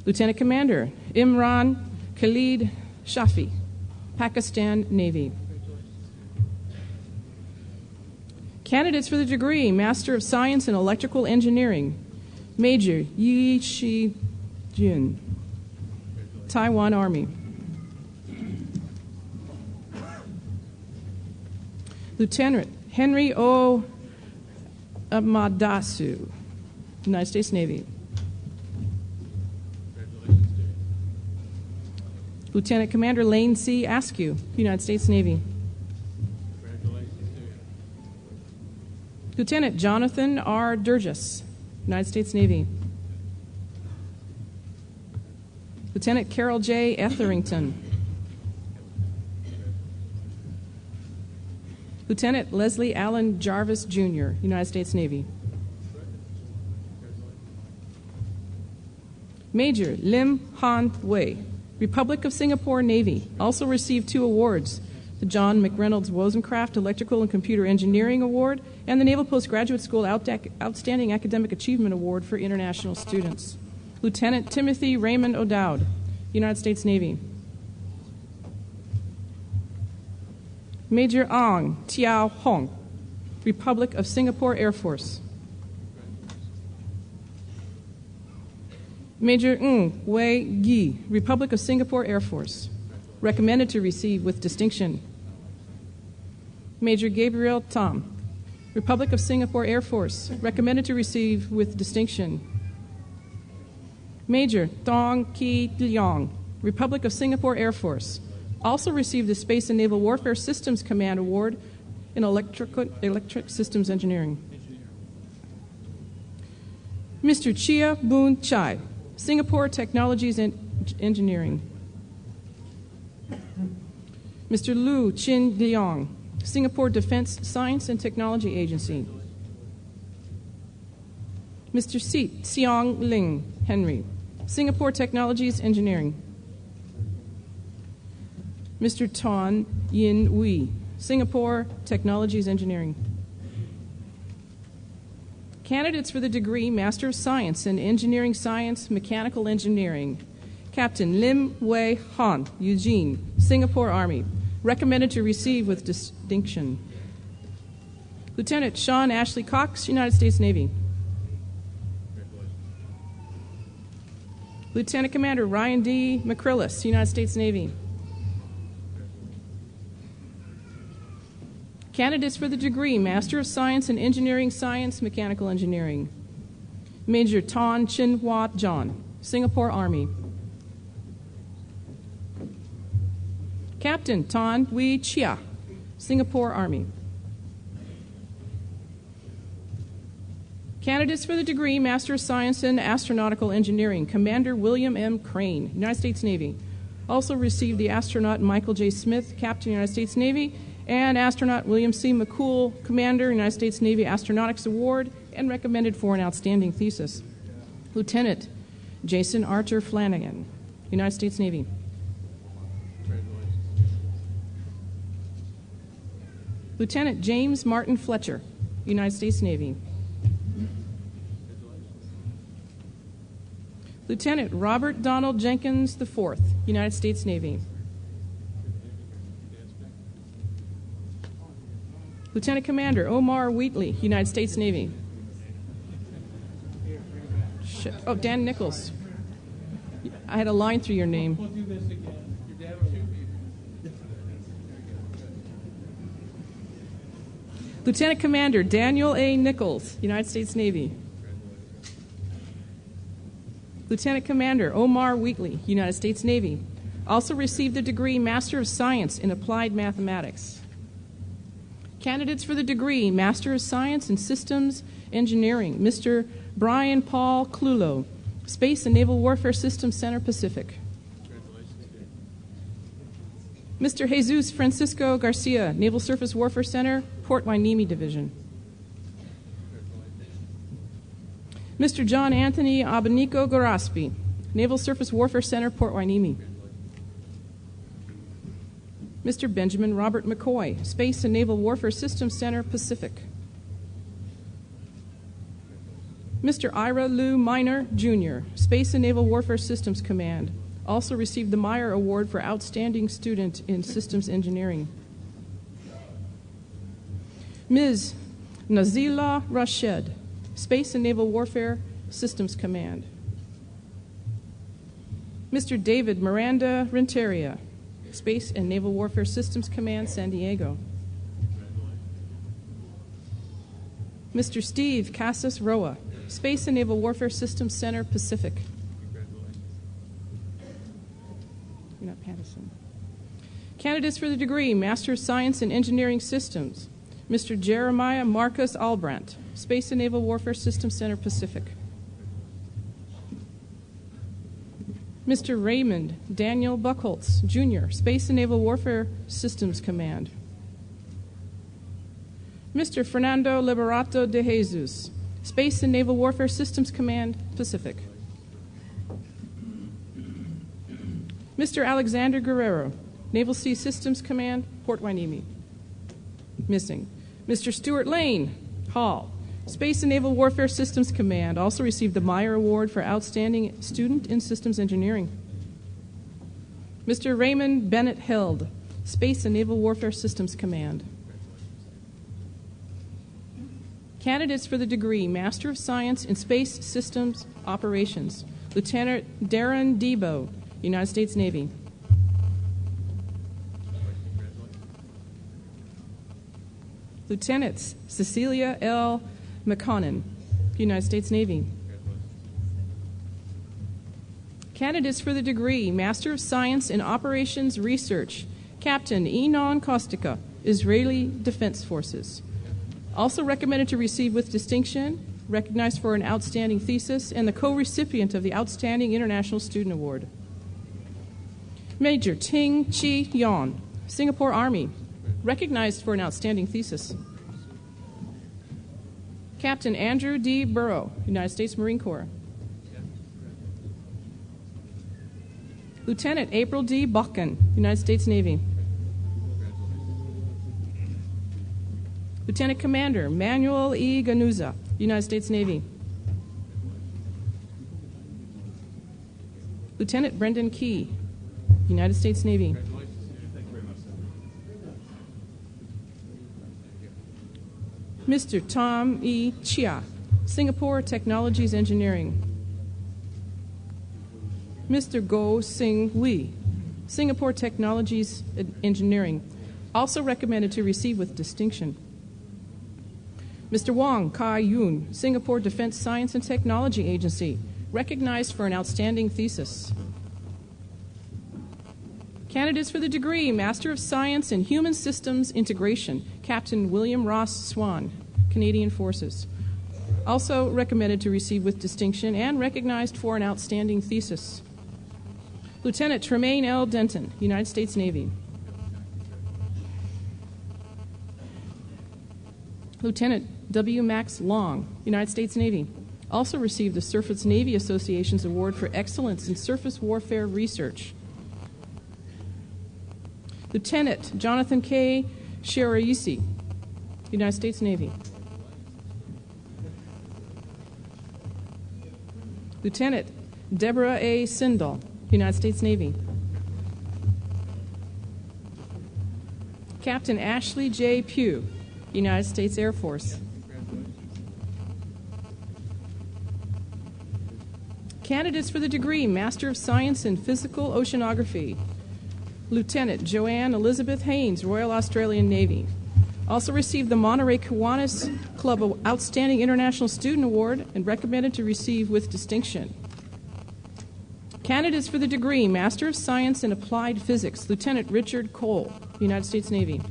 Lieutenant Commander Imran Khalid Shafi, Pakistan Navy. Candidates for the degree Master of Science in Electrical Engineering, Major Yi Shi Jun, Taiwan Army. Lieutenant Henry O. Amadasu, United States Navy. Lieutenant Commander Lane C. Askew, United States Navy. Lieutenant Jonathan R. Durgis, United States Navy. Lieutenant Carol J. Etherington. Lieutenant Leslie Allen Jarvis, Jr., United States Navy. Major Lim Han Wei, Republic of Singapore Navy, also received 2 awards, the John McReynolds Wozencraft Electrical and Computer Engineering Award and the Naval Postgraduate School Outstanding Academic Achievement Award for international students. Lieutenant Timothy Raymond O'Dowd, United States Navy. Major Ang Tiao Hong, Republic of Singapore Air Force. Major Ng Wei Yi, Republic of Singapore Air Force. Recommended to receive with distinction. Major Gabriel Tam, Republic of Singapore Air Force. Recommended to receive with distinction. Major Dong Ki Leong, Republic of Singapore Air Force. Also received the Space and Naval Warfare Systems Command Award in Electric Systems Engineering. Mr. Chia Boon Chai, Singapore Technologies and Engineering. Mr. Lu Chin Leong, Singapore Defense Science and Technology Agency. Mr. Seong Ling Henry, Singapore Technologies Engineering. Mr. Ton Yin Wei, Singapore Technologies Engineering. Candidates for the degree Master of Science in Engineering Science, Mechanical Engineering. Captain Lim Wei Han, Eugene, Singapore Army. Recommended to receive with distinction. Lieutenant Sean Ashley Cox, United States Navy. Lieutenant Commander Ryan D. McCrillis, United States Navy. Candidates for the degree Master of Science in Engineering Science, Mechanical Engineering. Major Ton Chin Hua John, Singapore Army. Captain Ton Wee Chia, Singapore Army. Candidates for the degree Master of Science in Astronautical Engineering. Commander William M. Crane, United States Navy. Also received the astronaut Michael J. Smith, Captain, United States Navy, and astronaut William C. McCool, Commander, United States Navy Astronautics Award, and recommended for an outstanding thesis. Lieutenant Jason Archer Flanagan, United States Navy. Lieutenant James Martin Fletcher, United States Navy. Lieutenant Robert Donald Jenkins IV, United States Navy. Lieutenant Commander Omar Wheatley, United States Navy. Oh, Dan Nichols. I had a line through your name.
We'll do this again. Your dad will
Lieutenant Commander Daniel A. Nichols, United States Navy. Lieutenant Commander Omar Wheatley, United States Navy. Also received the degree Master of Science in Applied Mathematics. Candidates for the degree Master of Science in Systems Engineering. Mr. Brian Paul Clulo, Space and Naval Warfare Systems Center, Pacific. Mr. Jesus Francisco Garcia, Naval Surface Warfare Center, Port Hueneme Division. Mr. John Anthony Abanico Garaspi, Naval Surface Warfare Center, Port Hueneme. Mr. Benjamin Robert McCoy, Space and Naval Warfare Systems Center, Pacific. Mr. Ira Lou Miner, Jr., Space and Naval Warfare Systems Command. Also received the Meyer Award for Outstanding Student in Systems Engineering. Ms. Nazila Rashed, Space and Naval Warfare Systems Command. Mr. David Miranda Renteria, Space and Naval Warfare Systems Command, San Diego. Mr. Steve Casas Roa, Space and Naval Warfare Systems Center, Pacific. You're not Patterson. Candidates for the degree Master of Science in Engineering Systems. Mr. Jeremiah Marcus Albrandt, Space and Naval Warfare Systems Center, Pacific. Mr. Raymond Daniel Buckholtz, Jr., Space and Naval Warfare Systems Command. Mr. Fernando Liberato de Jesus, Space and Naval Warfare Systems Command, Pacific. Mr. Alexander Guerrero, Naval Sea Systems Command, Port Hueneme. Missing. Mr. Stuart Lane, Hall, Space and Naval Warfare Systems Command, also received the Meyer Award for Outstanding Student in Systems Engineering. Mr. Raymond Bennett Held, Space and Naval Warfare Systems Command. Candidates for the degree Master of Science in Space Systems Operations, Lieutenant Darren Debo, United States Navy. Lieutenant Cecilia L. McConnon, United States Navy. Candidates for the degree Master of Science in Operations Research, Captain Enon Kostica, Israeli Defense Forces. Also recommended to receive with distinction, recognized for an outstanding thesis, and the co-recipient of the Outstanding International Student Award. Major Ting Chi Yon, Singapore Army, recognized for an outstanding thesis. Captain Andrew D. Burrow, United States Marine Corps. Lieutenant April D. Buchan, United States Navy. Lieutenant Commander Manuel E. Ganuza, United States Navy. Lieutenant Brendan Key, United States Navy. Mr. Tom E. Chia, Singapore Technologies Engineering. Mr. Go Sing Lee, Singapore Technologies Engineering, also recommended to receive with distinction. Mr. Wong Kai Yoon, Singapore Defense Science and Technology Agency, recognized for an outstanding thesis. Candidates for the degree Master of Science in Human Systems Integration, Captain William Ross Swan, Canadian Forces, also recommended to receive with distinction and recognized for an outstanding thesis. Lieutenant Tremaine L. Denton, United States Navy. Lieutenant W. Max Long, United States Navy, also received the Surface Navy Association's Award for Excellence in Surface Warfare Research. Lieutenant Jonathan K. Shiraisi, United States Navy. Lieutenant Deborah A. Sindel, United States Navy. Captain Ashley J. Pugh, United States Air Force. Candidates for the degree Master of Science in Physical Oceanography, Lieutenant Joanne Elizabeth Haynes, Royal Australian Navy. Also received the Monterey Kiwanis Club Outstanding International Student Award and recommended to receive with distinction. Candidates for the degree Master of Science in Applied Physics, Lieutenant Richard Cole, United States Navy.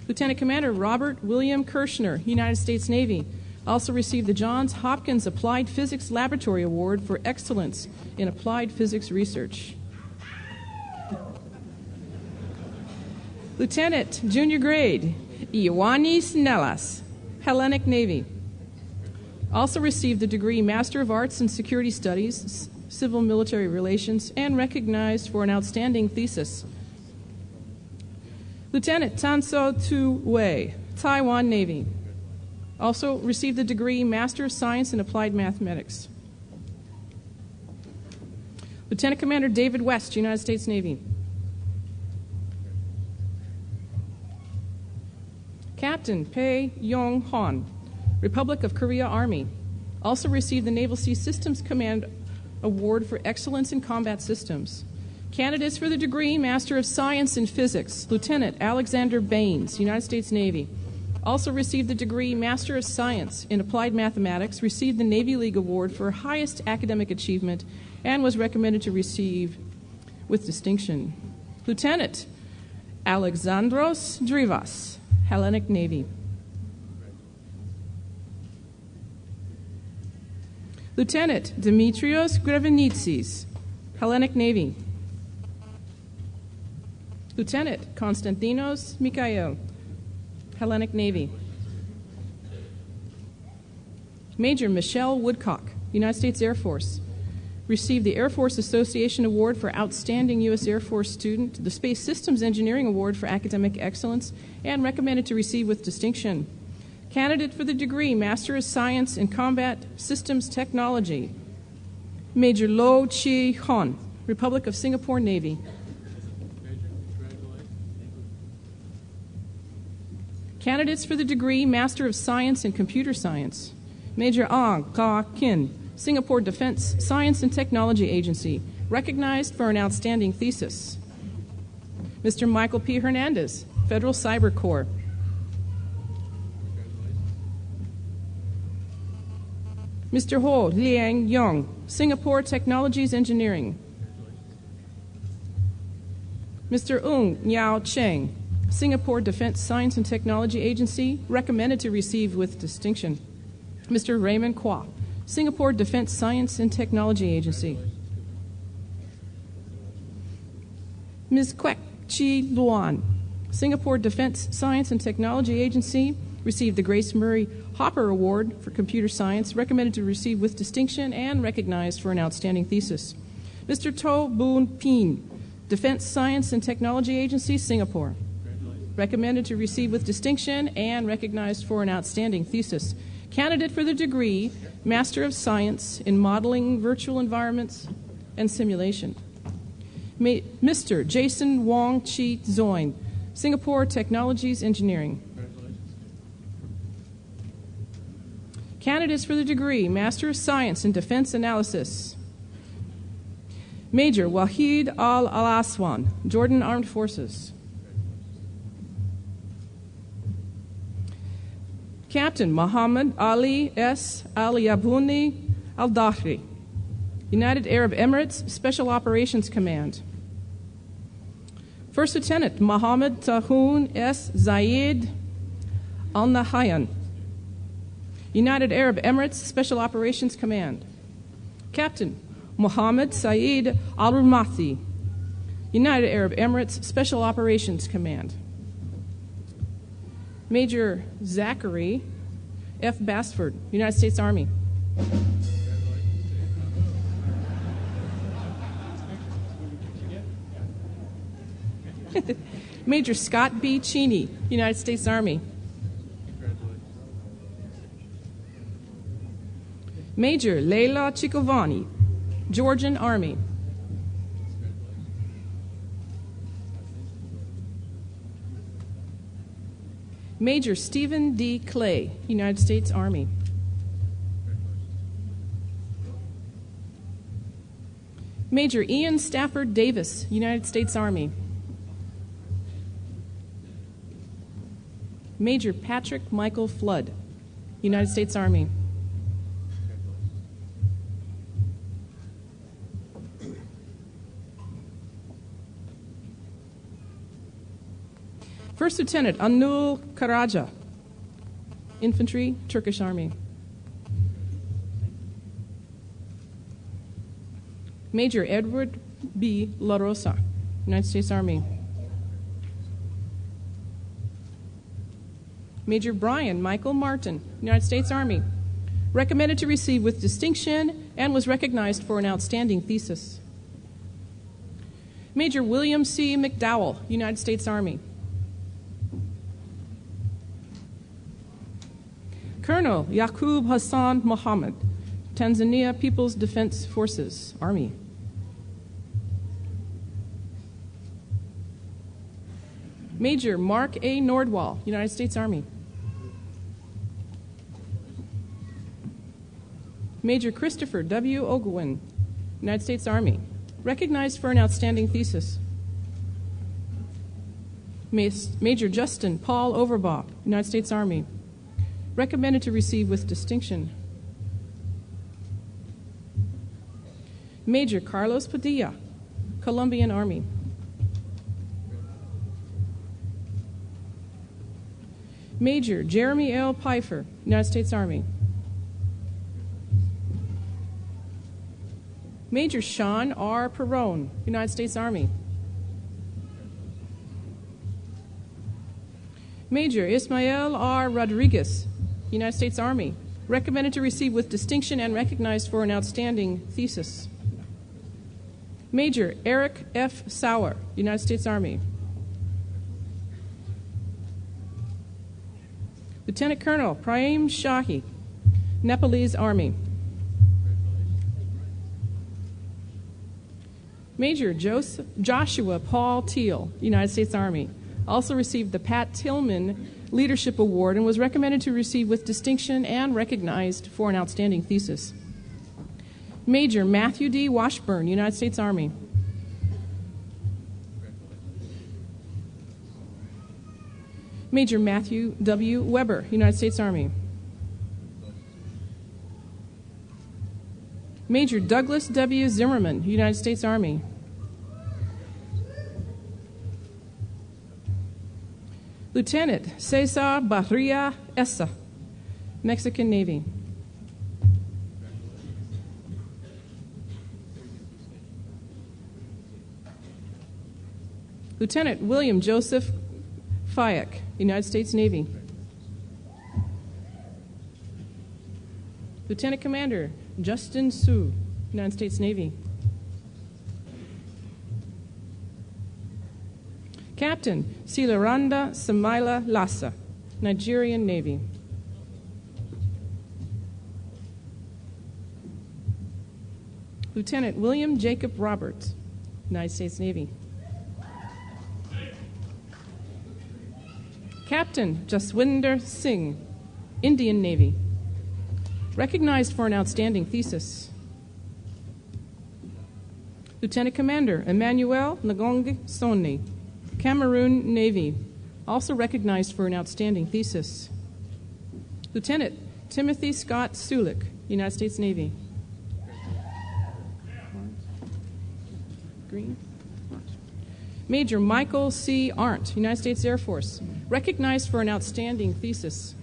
Lieutenant Commander Robert William Kirshner, United States Navy, also received the Johns Hopkins Applied Physics Laboratory Award for Excellence in Applied Physics Research. Lieutenant Junior Grade Ioannis Nellas, Hellenic Navy, also received the degree Master of Arts in Security Studies, Civil Military Relations, and recognized for an outstanding thesis. Lieutenant Tanso Tu Wei, Taiwan Navy, also received the degree Master of Science in Applied Mathematics. Lieutenant Commander David West, United States Navy. Captain Pei Yong Han, Republic of Korea Army, also received the Naval Sea Systems Command Award for Excellence in Combat Systems. Candidates for the degree Master of Science in Physics, Lieutenant Alexander Baines, United States Navy, also received the degree Master of Science in Applied Mathematics, received the Navy League Award for highest academic achievement, and was recommended to receive with distinction. Lieutenant Alexandros Drivas, Hellenic Navy. Lieutenant Dimitrios Grevenitsis, Hellenic Navy. Lieutenant Konstantinos Mikhail, Hellenic Navy. Major Michelle Woodcock, United States Air Force. Received the Air Force Association Award for Outstanding U.S. Air Force Student, the Space Systems Engineering Award for Academic Excellence, and recommended to receive with distinction. Candidate for the degree Master of Science in Combat Systems Technology, Major Lo Chi Hon, Republic of Singapore Navy. Candidates for the degree Master of Science in Computer Science, Major Ang Ka Kin, Singapore Defense Science and Technology Agency, recognized for an outstanding thesis. Mr. Michael P. Hernandez, Federal Cyber Corps. Mr. Ho Liang Yong, Singapore Technologies Engineering. Mr. Ung Yao Cheng, Singapore Defense Science and Technology Agency, recommended to receive with distinction. Mr. Raymond Kwa, Singapore Defense Science and Technology Agency. Ms. Kwek Chi Luan, Singapore Defense Science and Technology Agency, received the Grace Murray Hopper Award for Computer Science, recommended to receive with distinction and recognized for an outstanding thesis. Mr. To Boon Peen, Defense Science and Technology Agency, Singapore, recommended to receive with distinction and recognized for an outstanding thesis. Candidate for the degree Master of Science in Modeling Virtual Environments and Simulation. Mr. Jason Wong Chi Zoin, Singapore Technologies Engineering. Candidates for the degree Master of Science in Defense Analysis. Major Wahid Al-Aswan, Jordan Armed Forces. Captain Muhammad Ali S. Al-Yabuni Al-Dahri, United Arab Emirates Special Operations Command. First Lieutenant Muhammad Tahoun S. Zayed Al-Nahayan, United Arab Emirates Special Operations Command. Captain Muhammad Saeed Al-Rumathi, United Arab Emirates Special Operations Command. Major Zachary F. Bassford, United States Army. Major Scott B. Cheney, United States Army. Major Leila Chikovani, Georgian Army. Major Stephen D. Clay, United States Army. Major Ian Stafford Davis, United States Army. Major Patrick Michael Flood, United States Army. First Lieutenant Anul Karaca, Infantry, Turkish Army. Major Edward B. La Rosa, United States Army. Major Brian Michael Martin, United States Army. Recommended to receive with distinction and was recognized for an outstanding thesis. Major William C. McDowell, United States Army. Colonel Yaqub Hassan Mohammed, Tanzania People's Defense Forces, Army. Major Mark A. Nordwall, United States Army. Major Christopher W. Ogwin, United States Army, recognized for an outstanding thesis. Major Justin Paul Overbaugh, United States Army, recommended to receive with distinction. Major Carlos Padilla, Colombian Army. Major Jeremy L. Pfeiffer, United States Army. Major Sean R. Perrone, United States Army. Major Ismael R. Rodriguez, United States Army, recommended to receive with distinction and recognized for an outstanding thesis. Major Eric F. Sauer, United States Army. Lieutenant Colonel Praim Shahi, Nepalese Army. Major Joshua Paul Teal, United States Army, also received the Pat Tillman Leadership Award and was recommended to receive with distinction and recognized for an outstanding thesis. Major Matthew D. Washburn, United States Army. Major Matthew W. Weber, United States Army. Major Douglas W. Zimmerman, United States Army. Lieutenant Cesar Barria Essa, Mexican Navy. Lieutenant William Joseph Fayek, United States Navy. Lieutenant Commander Justin Su, United States Navy. Captain Silaranda Samaila Lassa, Nigerian Navy. Lieutenant William Jacob Roberts, United States Navy. Captain Jaswinder Singh, Indian Navy, recognized for an outstanding thesis. Lieutenant Commander Emmanuel Ngong Soni, Cameroon Navy, also recognized for an outstanding thesis. Lieutenant Timothy Scott Sulik, United States Navy. Green. Major Michael C. Arndt, United States Air Force, recognized for an outstanding thesis.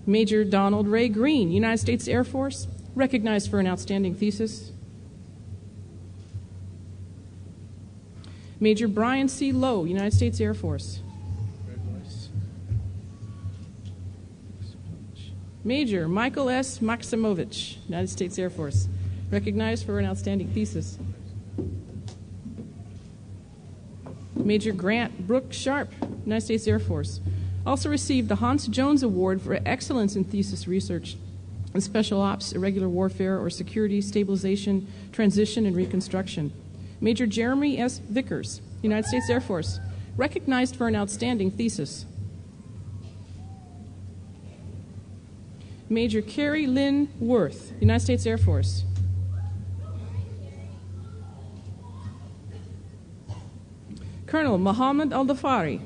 Major Donald Ray Green, United States Air Force, recognized for an outstanding thesis. Major Brian C. Lowe, United States Air Force. Major Michael S. Maximovich, United States Air Force, recognized for an outstanding thesis. Major Grant Brooke Sharp, United States Air Force, also received the Hans Jones Award for Excellence in Thesis Research in Special Ops, Irregular Warfare, or Security, Stabilization, Transition, and Reconstruction. Major Jeremy S. Vickers, United States Air Force, recognized for an outstanding thesis. Major Carrie Lynn Worth, United States Air Force. Colonel Mohammed Al-Dafari,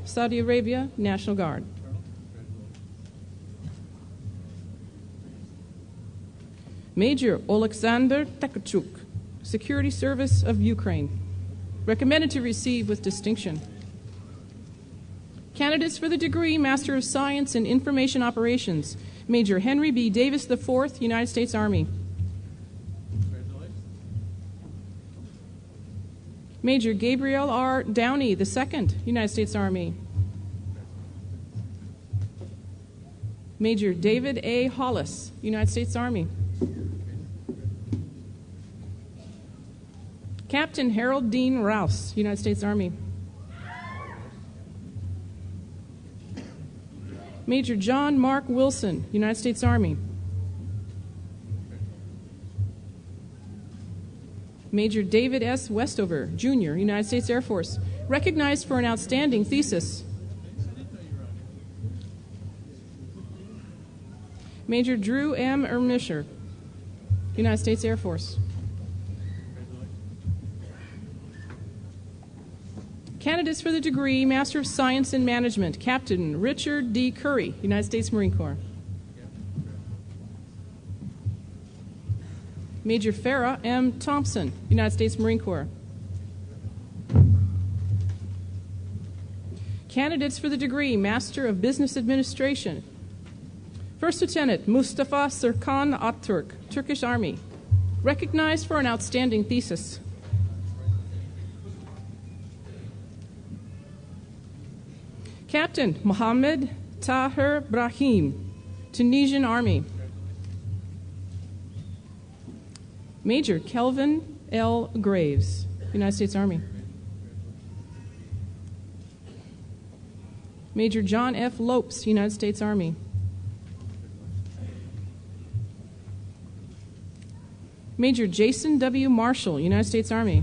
Saudi Arabia, National Guard. Major Oleksandr Takachuk, Security Service of Ukraine, recommended to receive with distinction. Candidates for the degree Master of Science in Information Operations, Major Henry B. Davis IV, United States Army. Major Gabriel R. Downey II, United States Army. Major David A. Hollis, United States Army. Captain Harold Dean Rouse, United States Army. Major John Mark Wilson, United States Army. Major David S. Westover, Jr., United States Air Force, recognized for an outstanding thesis. Major Drew M. Ermisher, United States Air Force. Candidates for the degree Master of Science in Management, Captain Richard D. Curry, United States Marine Corps. Major Farah M. Thompson, United States Marine Corps. Candidates for the degree Master of Business Administration. First Lieutenant Mustafa Serkan Atatürk, Turkish Army, recognized for an outstanding thesis. Captain Mohammed Tahir Brahim, Tunisian Army. Major Kelvin L. Graves, United States Army. Major John F. Lopes, United States Army. Major Jason W. Marshall, United States Army.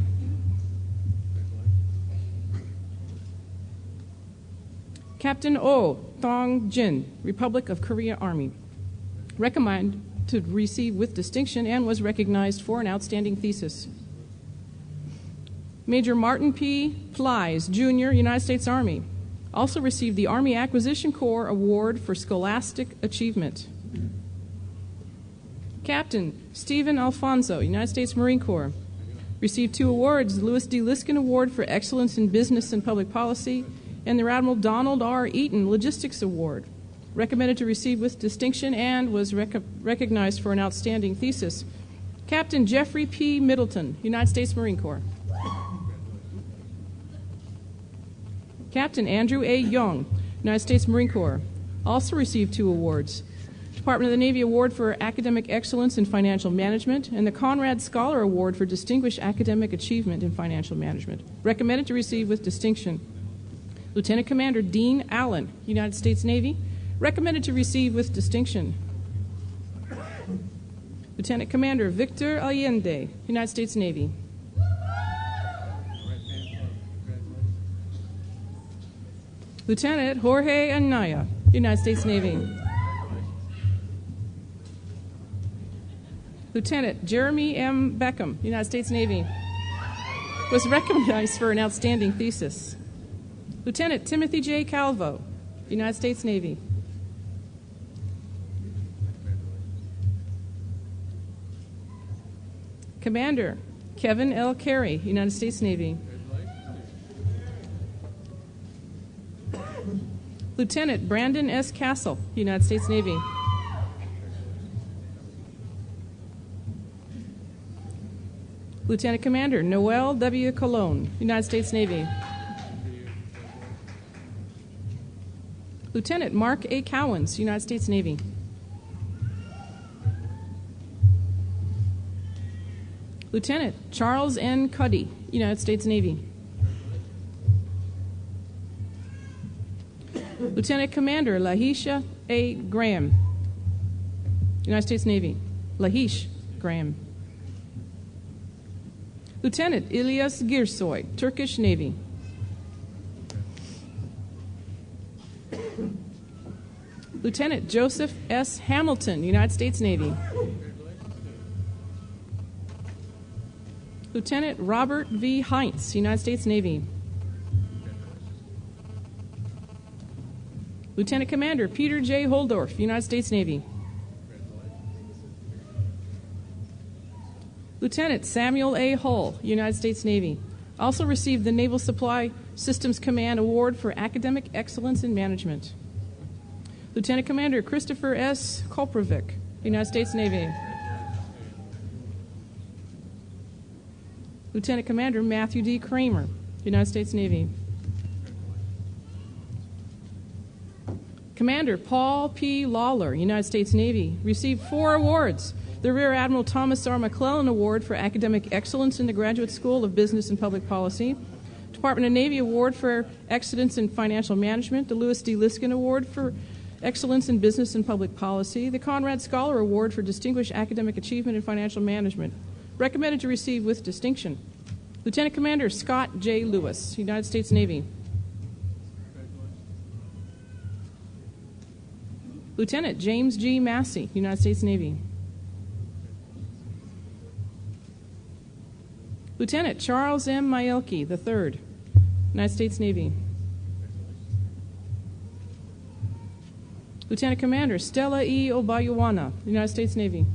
Captain Oh Thong Jin, Republic of Korea Army, recommended to receive with distinction and was recognized for an outstanding thesis. Major Martin P. Plies, Jr., United States Army, also received the Army Acquisition Corps Award for Scholastic Achievement. Captain Stephen Alfonso, United States Marine Corps, received 2 awards, the Louis D. Liskin Award for Excellence in Business and Public Policy and the Rear Admiral Donald R. Eaton Logistics Award, recommended to receive with distinction and was recognized for an outstanding thesis. Captain Jeffrey P. Middleton, United States Marine Corps. Captain Andrew A. Young, United States Marine Corps, also received 2 awards. Department of the Navy Award for Academic Excellence in Financial Management and the Conrad Scholar Award for Distinguished Academic Achievement in Financial Management, recommended to receive with distinction. Lieutenant Commander Dean Allen, United States Navy, recommended to receive with distinction. Lieutenant Commander Victor Allende, United States Navy. Lieutenant Jorge Anaya, United States Navy. Lieutenant Jeremy M. Beckham, United States Navy, was recognized for an outstanding thesis. Lieutenant Timothy J. Calvo, United States Navy. Commander Kevin L. Carey, United States Navy. Lieutenant Brandon S. Castle, United States Navy. Lieutenant Commander Noel W. Colon, United States Navy. Lieutenant Mark A. Cowens, United States Navy. Lieutenant Charles N. Cuddy, United States Navy. Lieutenant Commander Lahisha A. Graham, United States Navy. Lahish Graham. Lieutenant Ilyas Girsoy, Turkish Navy. Lieutenant Joseph S. Hamilton, United States Navy. Lieutenant Robert V. Heinz, United States Navy. Lieutenant Commander Peter J. Holdorf, United States Navy. Lieutenant Samuel A. Hull, United States Navy, also received the Naval Supply Systems Command Award for Academic Excellence in Management. Lieutenant Commander Christopher S. Kolprovic, United States Navy. Lieutenant Commander Matthew D. Kramer, United States Navy. Commander Paul P. Lawler, United States Navy, received 4 awards. The Rear Admiral Thomas R. McClellan Award for Academic Excellence in the Graduate School of Business and Public Policy, Department of Navy Award for Excellence in Financial Management, the Louis D. Liskin Award for Excellence in Business and Public Policy, the Conrad Scholar Award for Distinguished Academic Achievement in Financial Management, recommended to receive with distinction. Lieutenant Commander Scott J. Lewis, United States Navy. Lieutenant James G. Massey, United States Navy. Lieutenant Charles M. Mielke, III, United States Navy. Lieutenant Commander Stella E. Obayuwana, United States Navy.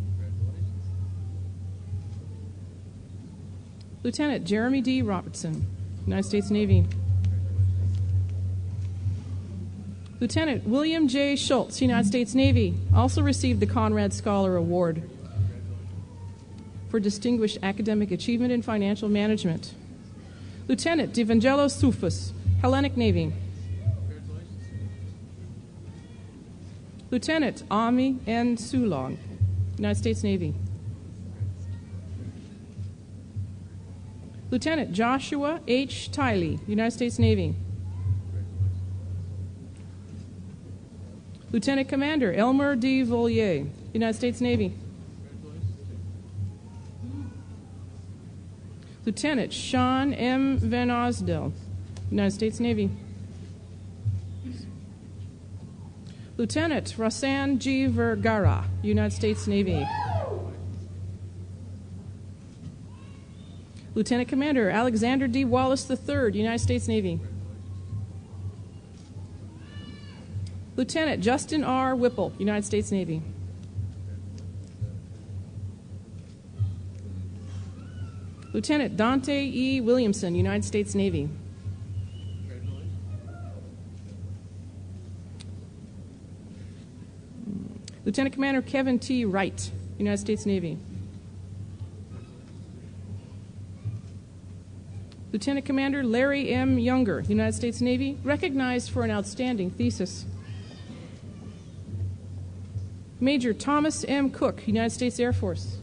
Lieutenant Jeremy D. Robertson, United States Navy. Lieutenant William J. Schultz, United States Navy, also received the Conrad Scholar Award for distinguished academic achievement in financial management. Lieutenant Devangelos Soufis, Hellenic Navy. Lieutenant Ami N. Sulong, United States Navy. Lieutenant Joshua H. Tiley, United States Navy. Lieutenant Commander Elmer D. Vollier, United States Navy. Lieutenant Sean M. Van Osdell, United States Navy. Lieutenant Rasan G. Vergara, United States Navy. Lieutenant Commander Alexander D. Wallace III, United States Navy. Lieutenant Justin R. Whipple, United States Navy. Lieutenant Dante E. Williamson, United States Navy. Lieutenant Commander Kevin T. Wright, United States Navy. Lieutenant Commander Larry M. Younger, United States Navy, recognized for an outstanding thesis. Major Thomas M. Cook, United States Air Force.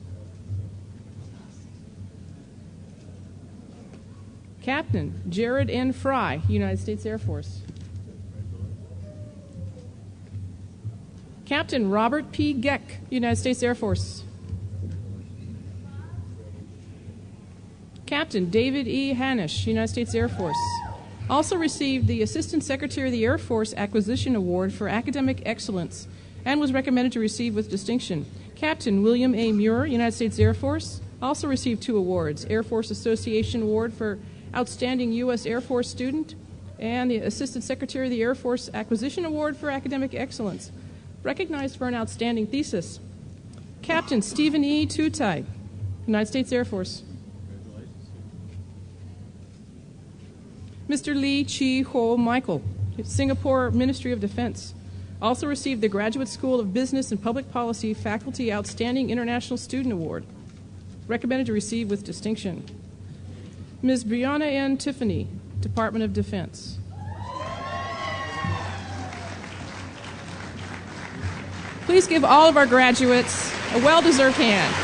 Captain Jared N. Fry, United States Air Force. Captain Robert P. Geck, United States Air Force. Captain David E. Hanisch, United States Air Force. Also received the Assistant Secretary of the Air Force Acquisition Award for Academic Excellence and was recommended to receive with distinction. Captain William A. Muir, United States Air Force, also received 2 awards, Air Force Association Award for Outstanding U.S. Air Force Student and the Assistant Secretary of the Air Force Acquisition Award for Academic Excellence, recognized for an outstanding thesis. Captain Stephen E. Tutai, United States Air Force. Mr. Lee Chi Ho Michael, Singapore Ministry of Defense, also received the Graduate School of Business and Public Policy Faculty Outstanding International Student Award, recommended to receive with distinction. Ms. Brianna N. Tiffany, Department of Defense. Please give all of our graduates a well-deserved hand.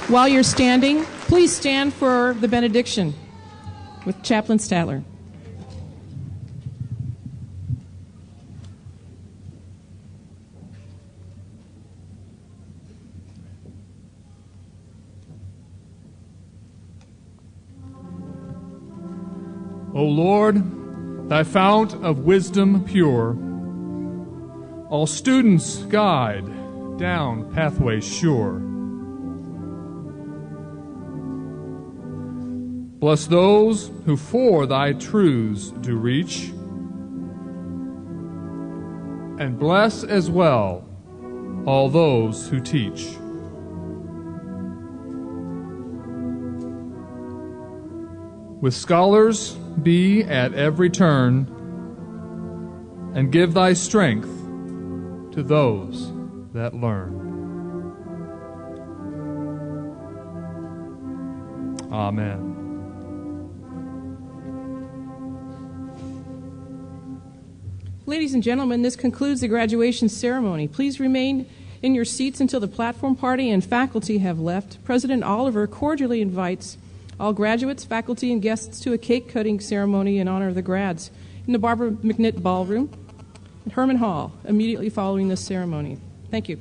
While you're standing, please stand for the benediction with Chaplain Statler.
O Lord, thy fount of wisdom pure, all students guide down pathways sure. Bless those who for thy truths do reach, and bless as well all those who teach. With scholars be at every turn, and give thy strength to those that learn. Amen.
Ladies and gentlemen, this concludes the graduation ceremony. Please remain in your seats until the platform party and faculty have left. President Oliver cordially invites all graduates, faculty, and guests to a cake-cutting ceremony in honor of the grads in the Barbara McNitt Ballroom at Herman Hall immediately following this ceremony. Thank you.